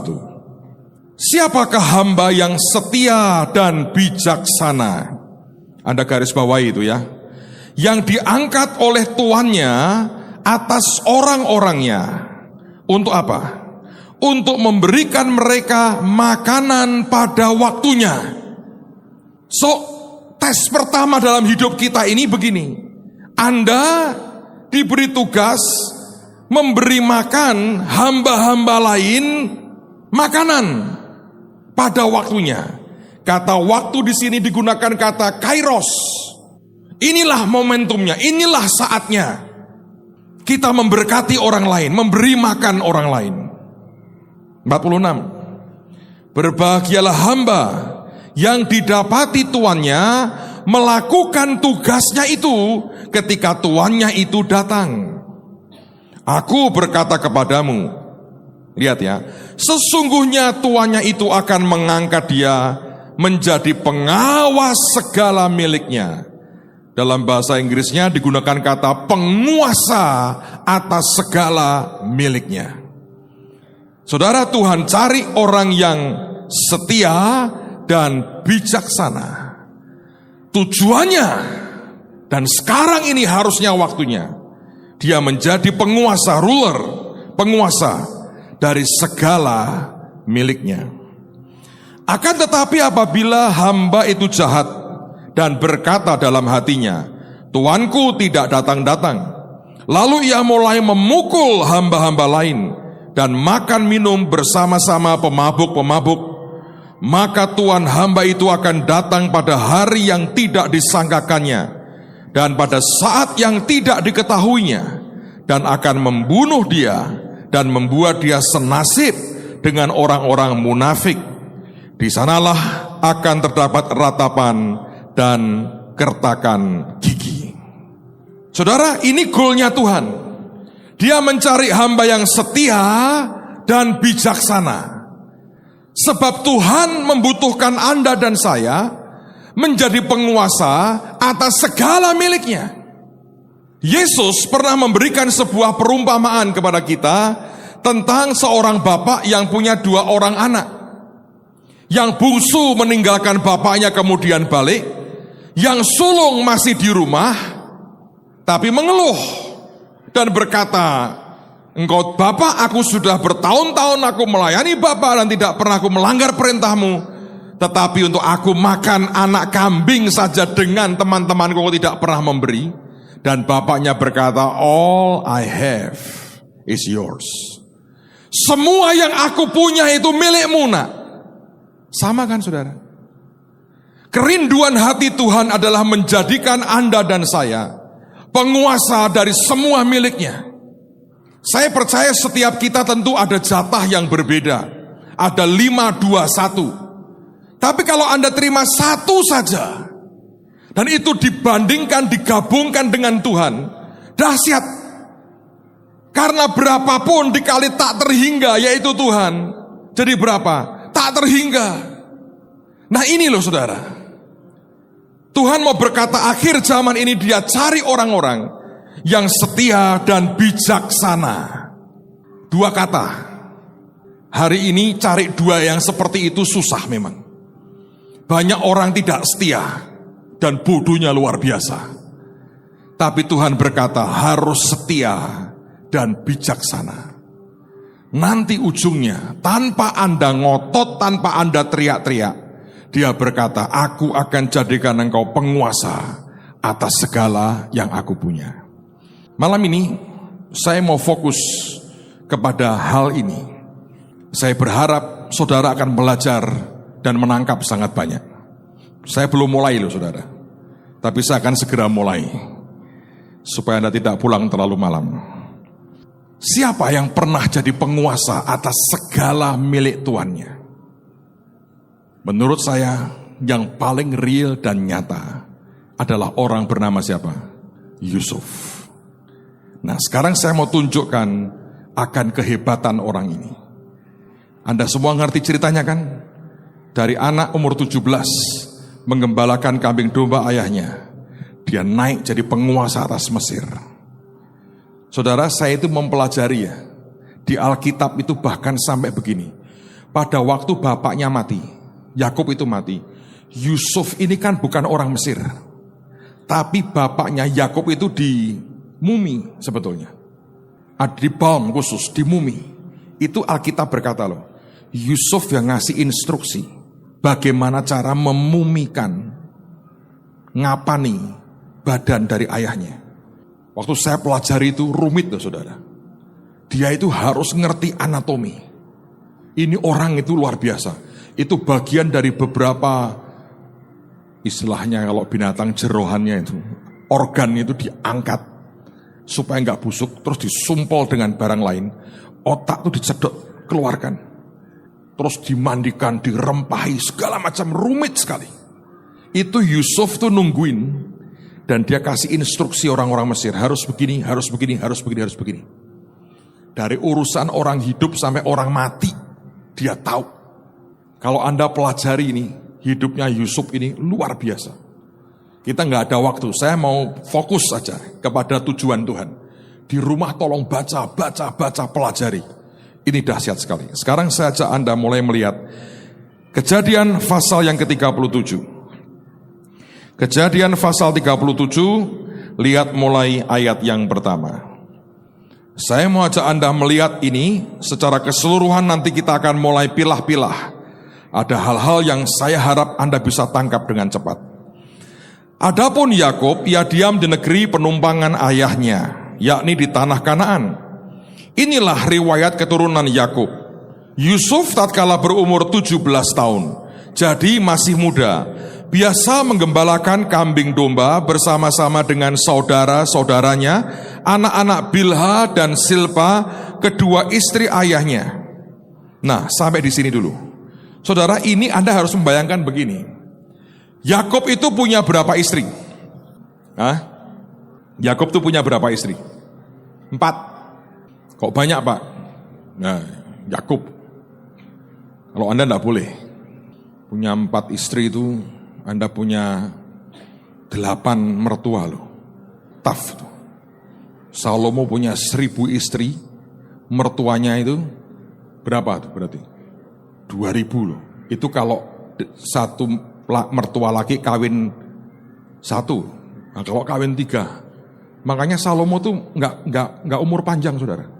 Siapakah hamba yang setia dan bijaksana? Anda garis bawahi itu ya. Yang diangkat oleh tuannya atas orang-orangnya. Untuk apa? Untuk memberikan mereka makanan pada waktunya. So, tes pertama dalam hidup kita ini begini. Anda diberi tugas memberi makan hamba-hamba lain makanan pada waktunya. Kata waktu di sini digunakan kata kairos. Inilah momentumnya, inilah saatnya kita memberkati orang lain, memberi makan orang lain. 46. Berbahagialah hamba yang didapati tuannya melakukan tugasnya itu ketika tuannya itu datang. Aku berkata kepadamu, lihat ya, sesungguhnya tuannya itu akan mengangkat dia menjadi pengawas segala miliknya. Dalam bahasa Inggrisnya digunakan kata penguasa atas segala miliknya. Saudara, Tuhan cari orang yang setia dan bijaksana. Tujuannya, dan sekarang ini harusnya waktunya, dia menjadi penguasa, ruler, penguasa dari segala miliknya. Akan tetapi apabila hamba itu jahat dan berkata dalam hatinya, Tuanku tidak datang-datang. Lalu ia mulai memukul hamba-hamba lain dan makan minum bersama-sama pemabuk-pemabuk. Maka tuan hamba itu akan datang pada hari yang tidak disangkakannya dan pada saat yang tidak diketahuinya, dan akan membunuh dia dan membuat dia senasib dengan orang-orang munafik. Di sanalah akan terdapat ratapan dan kertakan gigi. Saudara, ini goalnya Tuhan. Dia mencari hamba yang setia dan bijaksana. Sebab Tuhan membutuhkan Anda dan saya menjadi penguasa atas segala miliknya. Yesus pernah memberikan sebuah perumpamaan kepada kita tentang seorang bapak yang punya 2 orang anak. Yang bungsu meninggalkan bapaknya kemudian balik, yang sulung masih di rumah tapi mengeluh dan berkata, "Engkau Bapak, aku sudah bertahun-tahun aku melayani Bapak dan tidak pernah aku melanggar perintahmu. Tetapi untuk aku makan anak kambing saja dengan teman-temanku kau tidak pernah memberi." Dan bapaknya berkata, "All I have is yours." Semua yang aku punya itu milikmu, nak. Sama kan, saudara? Kerinduan hati Tuhan adalah menjadikan Anda dan saya penguasa dari semua miliknya. Saya percaya setiap kita tentu ada jatah yang berbeda. Ada 5, 2, 1. Tapi kalau Anda terima 1 saja, dan itu dibandingkan, digabungkan dengan Tuhan, dahsyat. Karena berapapun dikali tak terhingga, yaitu Tuhan. Jadi berapa? Tak terhingga. Nah ini loh saudara. Tuhan mau berkata akhir zaman ini dia cari orang-orang yang setia dan bijaksana. 2 kata. Hari ini cari 2 yang seperti itu susah memang. Banyak orang tidak setia dan bodohnya luar biasa. Tapi Tuhan berkata harus setia dan bijaksana. Nanti ujungnya tanpa Anda ngotot, tanpa Anda teriak-teriak, dia berkata, "Aku akan jadikan engkau penguasa atas segala yang aku punya." Malam ini saya mau fokus kepada hal ini. Saya berharap saudara akan belajar dan menangkap sangat banyak. Saya belum mulai loh saudara, tapi saya akan segera mulai supaya Anda tidak pulang terlalu malam. Siapa yang pernah jadi penguasa atas segala milik tuannya? Menurut saya yang paling real dan nyata adalah orang bernama siapa? Yusuf. Nah sekarang saya mau tunjukkan akan kehebatan orang ini. Anda semua ngerti ceritanya kan? Dari anak umur 17 menggembalakan kambing domba ayahnya, dia naik jadi penguasa atas Mesir. Saudara, saya itu mempelajari ya, di Alkitab itu bahkan sampai begini. Pada waktu bapaknya mati, Yakub itu mati, Yusuf ini kan bukan orang Mesir, tapi bapaknya Yakub itu di mumi sebetulnya. Ada di balm khusus, di mumi. Itu Alkitab berkata loh, Yusuf yang ngasih instruksi bagaimana cara memumikan, ngapani badan dari ayahnya. Waktu saya pelajari itu rumit loh saudara. Dia itu harus ngerti anatomi. Ini orang itu luar biasa. Itu bagian dari beberapa, istilahnya kalau binatang jerohannya itu, organ itu diangkat supaya nggak busuk, terus disumpol dengan barang lain. Otak itu dicedok, keluarkan, terus dimandikan, dirempahi, segala macam, rumit sekali. Itu Yusuf tuh nungguin, dan dia kasih instruksi orang-orang Mesir, harus begini, harus begini, harus begini, harus begini. Dari urusan orang hidup sampai orang mati, dia tahu. Kalau Anda pelajari ini, hidupnya Yusuf ini luar biasa. Kita nggak ada waktu, saya mau fokus saja kepada tujuan Tuhan. Di rumah tolong baca, pelajari. Ini dahsyat sekali. Sekarang saya ajak Anda mulai melihat Kejadian pasal yang ke-37. Kejadian pasal 37, lihat mulai ayat yang pertama. Saya mau ajak Anda melihat ini secara keseluruhan, nanti kita akan mulai pilah-pilah. Ada hal-hal yang saya harap Anda bisa tangkap dengan cepat. Adapun Yakub, ia diam di negeri penumpangan ayahnya, yakni di tanah Kanaan. Inilah riwayat keturunan Yakub. Yusuf tatkala berumur 17 tahun, jadi masih muda, biasa menggembalakan kambing domba bersama-sama dengan saudara-saudaranya, anak-anak Bilha dan Silpa, kedua istri ayahnya. Nah, sampai di sini dulu. Saudara, ini Anda harus membayangkan begini. Yakub itu punya berapa istri? Yakub itu punya berapa istri? 4. Kok banyak, Pak? Nah, Yakub. Kalau Anda tidak boleh. Punya 4 istri itu, Anda punya 8 mertua loh. Taf tuh. Salomo punya 1000 istri, mertuanya itu berapa tuh berarti? 2000 loh. Itu kalau satu mertua laki kawin 1. Nah, kalau kawin 3. Makanya Salomo tuh nggak umur panjang, saudara.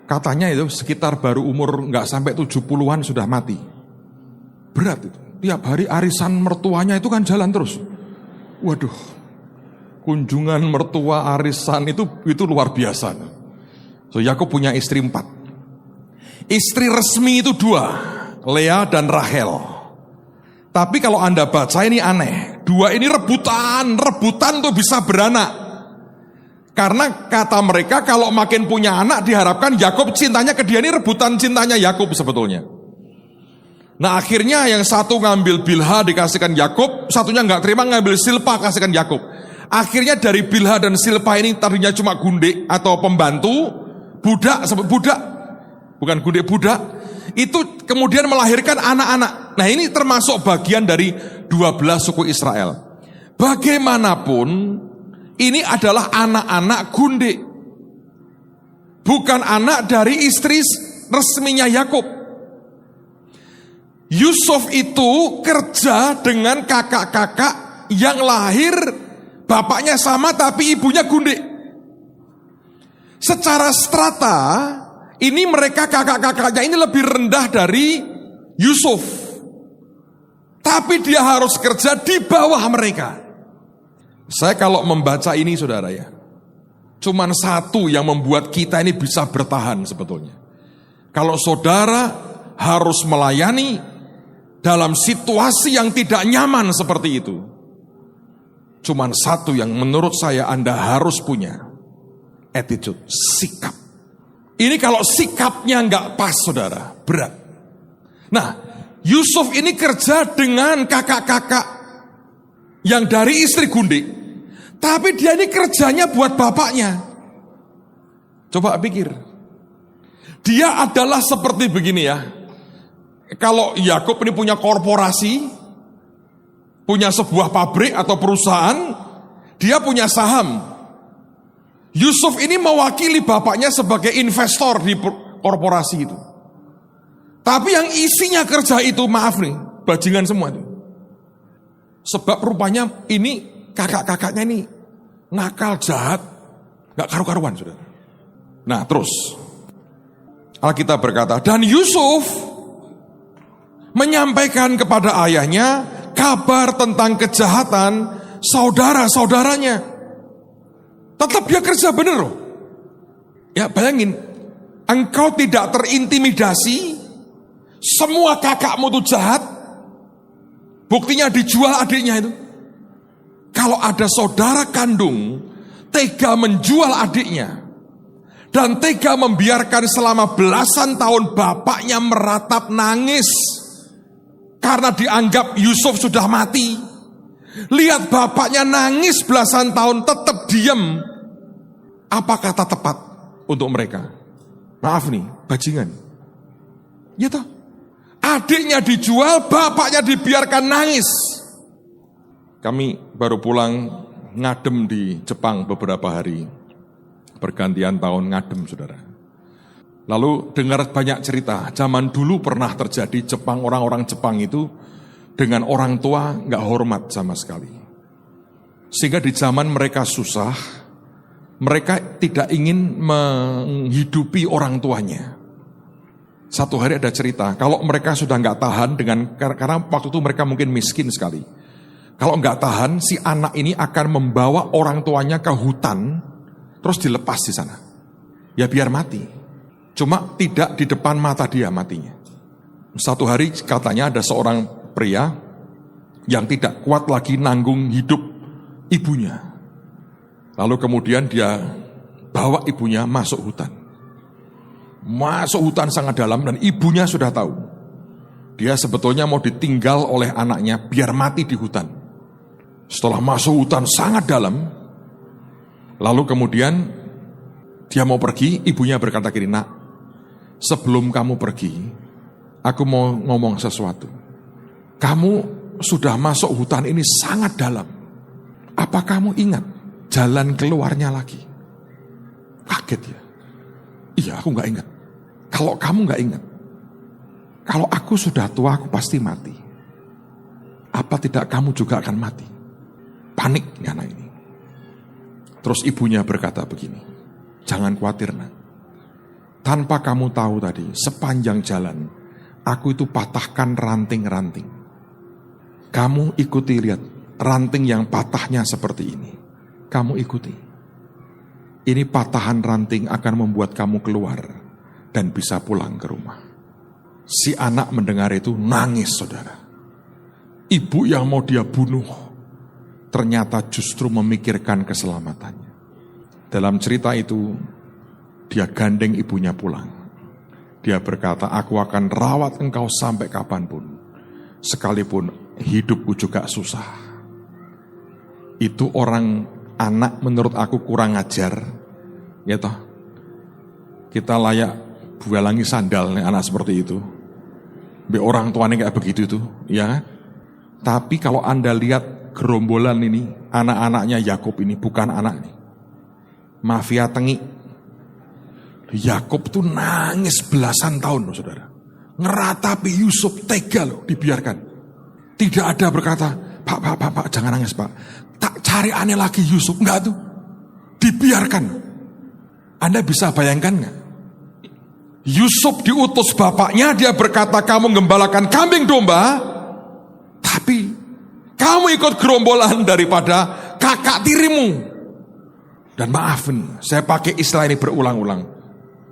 Katanya itu sekitar baru umur nggak sampai 70-an sudah mati. Berat itu. Tiap hari arisan mertuanya itu kan jalan terus. Waduh, kunjungan mertua arisan itu luar biasa. So, Yakub punya istri 4. Istri resmi itu 2, Lea dan Rahel. Tapi kalau Anda baca ini aneh. 2 ini rebutan tuh bisa beranak. Karena kata mereka kalau makin punya anak diharapkan Yakub cintanya ke dia, ini rebutan cintanya Yakub sebetulnya. Nah, akhirnya yang satu ngambil Bilha dikasihkan Yakub, satunya nggak terima ngambil Silpa kasihkan Yakub. Akhirnya dari Bilha dan Silpa ini tadinya cuma gundik atau pembantu, budak, bukan gundik, budak, itu kemudian melahirkan anak-anak. Nah, ini termasuk bagian dari 12 suku Israel. Bagaimanapun ini adalah anak-anak gundik, bukan anak dari istri resminya Yakub. Yusuf itu kerja dengan kakak-kakak yang lahir bapaknya sama tapi ibunya gundik. Secara strata, ini mereka kakak-kakaknya ini lebih rendah dari Yusuf. Tapi dia harus kerja di bawah mereka. Saya kalau membaca ini, saudara ya, cuman satu yang membuat kita ini bisa bertahan sebetulnya. Kalau saudara harus melayani dalam situasi yang tidak nyaman seperti itu, cuman satu yang menurut saya Anda harus punya, attitude, sikap. Ini kalau sikapnya nggak pas, saudara, berat. Nah, Yusuf ini kerja dengan kakak-kakak yang dari istri gundik, tapi dia ini kerjanya buat bapaknya. Coba pikir, dia adalah seperti begini ya. Kalau Yakub ini punya korporasi, punya sebuah pabrik atau perusahaan, dia punya saham. Yusuf ini mewakili bapaknya sebagai investor di korporasi itu. Tapi yang isinya kerja itu, maaf nih, bajingan semua itu. Sebab rupanya ini kakak-kakaknya ini nakal, jahat, gak karu-karuan, saudara. Nah, terus Alkitab berkata, dan Yusuf menyampaikan kepada ayahnya kabar tentang kejahatan saudara-saudaranya. Tetap dia kerja benar loh. Ya, bayangin, engkau tidak terintimidasi, semua kakakmu itu jahat, buktinya dijual adiknya itu. Kalau ada saudara kandung tega menjual adiknya dan tega membiarkan selama belasan tahun bapaknya meratap nangis karena dianggap Yusuf sudah mati. Lihat bapaknya nangis belasan tahun tetap diam. Apa kata tepat untuk mereka? Maaf nih, bajingan. Ya toh? Adiknya dijual, bapaknya dibiarkan nangis. Kami baru pulang ngadem di Jepang beberapa hari. Pergantian tahun ngadem, saudara. Lalu dengar banyak cerita. Zaman dulu pernah terjadi Jepang, orang-orang Jepang itu dengan orang tua gak hormat sama sekali. Sehingga di zaman mereka susah, mereka tidak ingin menghidupi orang tuanya. Satu hari ada cerita, kalau mereka sudah gak tahan dengan, karena waktu itu mereka mungkin miskin sekali. Kalau nggak tahan, si anak ini akan membawa orang tuanya ke hutan, terus dilepas di sana. Ya biar mati. Cuma tidak di depan mata dia matinya. Satu hari katanya ada seorang pria yang tidak kuat lagi nanggung hidup ibunya. Lalu kemudian dia bawa ibunya masuk hutan. Masuk hutan sangat dalam dan ibunya sudah tahu. Dia sebetulnya mau ditinggal oleh anaknya biar mati di hutan. Setelah masuk hutan sangat dalam, lalu kemudian dia mau pergi, ibunya berkata gini, "Nak, sebelum kamu pergi, aku mau ngomong sesuatu. Kamu sudah masuk hutan ini sangat dalam. Apa kamu ingat jalan keluarnya lagi?" Kaget ya. Iya, aku gak ingat. Kalau kamu gak ingat, kalau aku sudah tua aku pasti mati. Apa tidak kamu juga akan mati? Panik nih anak ini. Terus ibunya berkata begini, "Jangan khawatir, Nak. Tanpa kamu tahu tadi, sepanjang jalan, aku itu patahkan ranting-ranting. Kamu ikuti, lihat, ranting yang patahnya seperti ini. Kamu ikuti. Ini patahan ranting akan membuat kamu keluar dan bisa pulang ke rumah." Si anak mendengar itu nangis, saudara. Ibu yang mau dia bunuh, ternyata justru memikirkan keselamatannya. Dalam cerita itu, dia gandeng ibunya pulang. Dia berkata, "Aku akan rawat engkau sampai kapanpun, sekalipun hidupku juga susah." Itu orang anak menurut aku kurang ajar. Ya toh, kita layak bualangi sandal nih anak seperti itu. Be orang tuanya kayak begitu tuh, ya kan? Tapi kalau Anda lihat gerombolan ini, anak-anaknya Yakub ini bukan anak nih. Mafia tengik. Yakub tuh nangis belasan tahun loh, saudara. Ngeratapi Yusuf, tega loh, dibiarkan. Tidak ada berkata, Pak, jangan nangis, Pak. Tak cari aneh lagi Yusuf, enggak tuh. Dibiarkan. Anda bisa bayangkan enggak? Yusuf diutus bapaknya, dia berkata, "Kamu gembalakan kambing domba, tapi kamu ikut gerombolan daripada kakak tirimu." Dan maaf nih, saya pakai istilah ini berulang-ulang.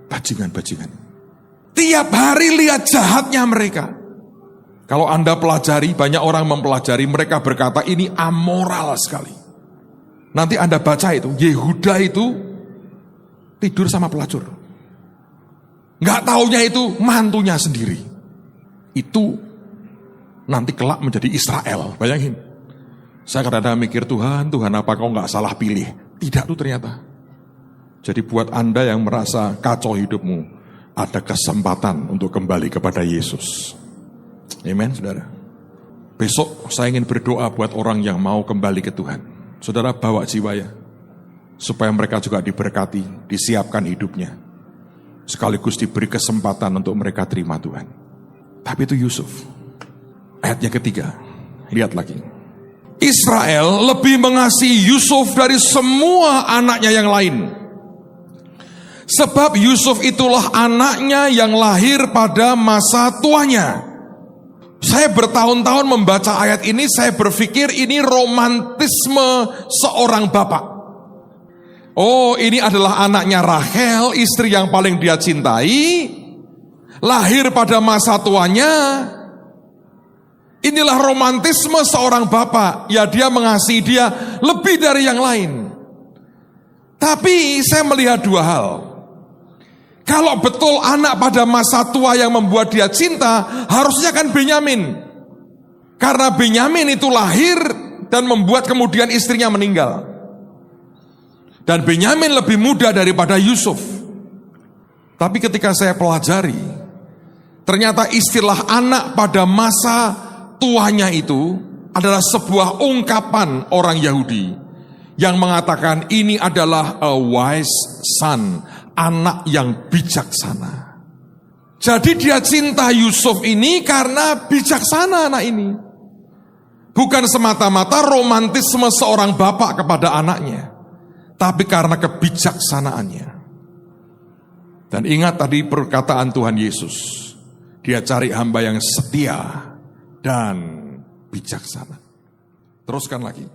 Bajingan-bajingan. Tiap hari lihat jahatnya mereka. Kalau Anda pelajari, banyak orang mempelajari, mereka berkata ini amoral sekali. Nanti Anda baca itu, Yehuda itu tidur sama pelacur. Nggak taunya itu mantunya sendiri. Itu nanti kelak menjadi Israel. Bayangin. Saya kadang-kadang mikir, Tuhan apa kau nggak salah pilih? Tidak tuh ternyata. Jadi buat Anda yang merasa kacau hidupmu, ada kesempatan untuk kembali kepada Yesus. Amen, saudara. Besok saya ingin berdoa buat orang yang mau kembali ke Tuhan. Saudara bawa jiwa ya, supaya mereka juga diberkati, disiapkan hidupnya. Sekaligus diberi kesempatan untuk mereka terima Tuhan. Tapi itu Yusuf. Ayatnya ketiga, lihat lagi. Israel lebih mengasihi Yusuf dari semua anaknya yang lain. Sebab Yusuf itulah anaknya yang lahir pada masa tuanya. Saya bertahun-tahun membaca ayat ini, saya berpikir ini romantisme seorang bapak. Oh, ini adalah anaknya Rahel, istri yang paling dia cintai, lahir pada masa tuanya. Inilah romantisme seorang bapak. Ya, dia mengasihi dia lebih dari yang lain. Tapi saya melihat dua hal. Kalau betul anak pada masa tua yang membuat dia cinta, harusnya kan Benyamin. Karena Benyamin itu lahir dan membuat kemudian istrinya meninggal. Dan Benyamin lebih muda daripada Yusuf. Tapi ketika saya pelajari, ternyata istilah anak pada masa tuanya itu adalah sebuah ungkapan orang Yahudi yang mengatakan ini adalah a wise son, anak yang bijaksana. Jadi dia cinta Yusuf ini karena bijaksana anak ini. Bukan semata-mata romantisme seorang bapak kepada anaknya, tapi karena kebijaksanaannya. Dan ingat tadi perkataan Tuhan Yesus, dia cari hamba yang setia dan bijaksana. Teruskan lagi.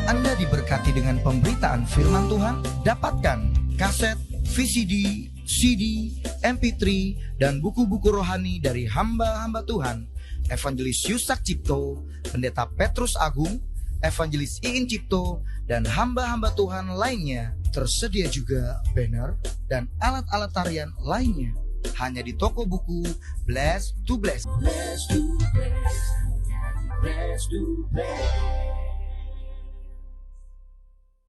Anda diberkati dengan pemberitaan firman Tuhan. Dapatkan kaset, VCD, CD, MP3, dan buku-buku rohani dari hamba-hamba Tuhan Evangelis Yusak Cipto, Pendeta Petrus Agung, Evangelis Iin Cipto, dan hamba-hamba Tuhan lainnya. Tersedia juga banner dan alat-alat tarian lainnya hanya di toko buku Bless to Bless. Bless to Bless. Bless to Bless.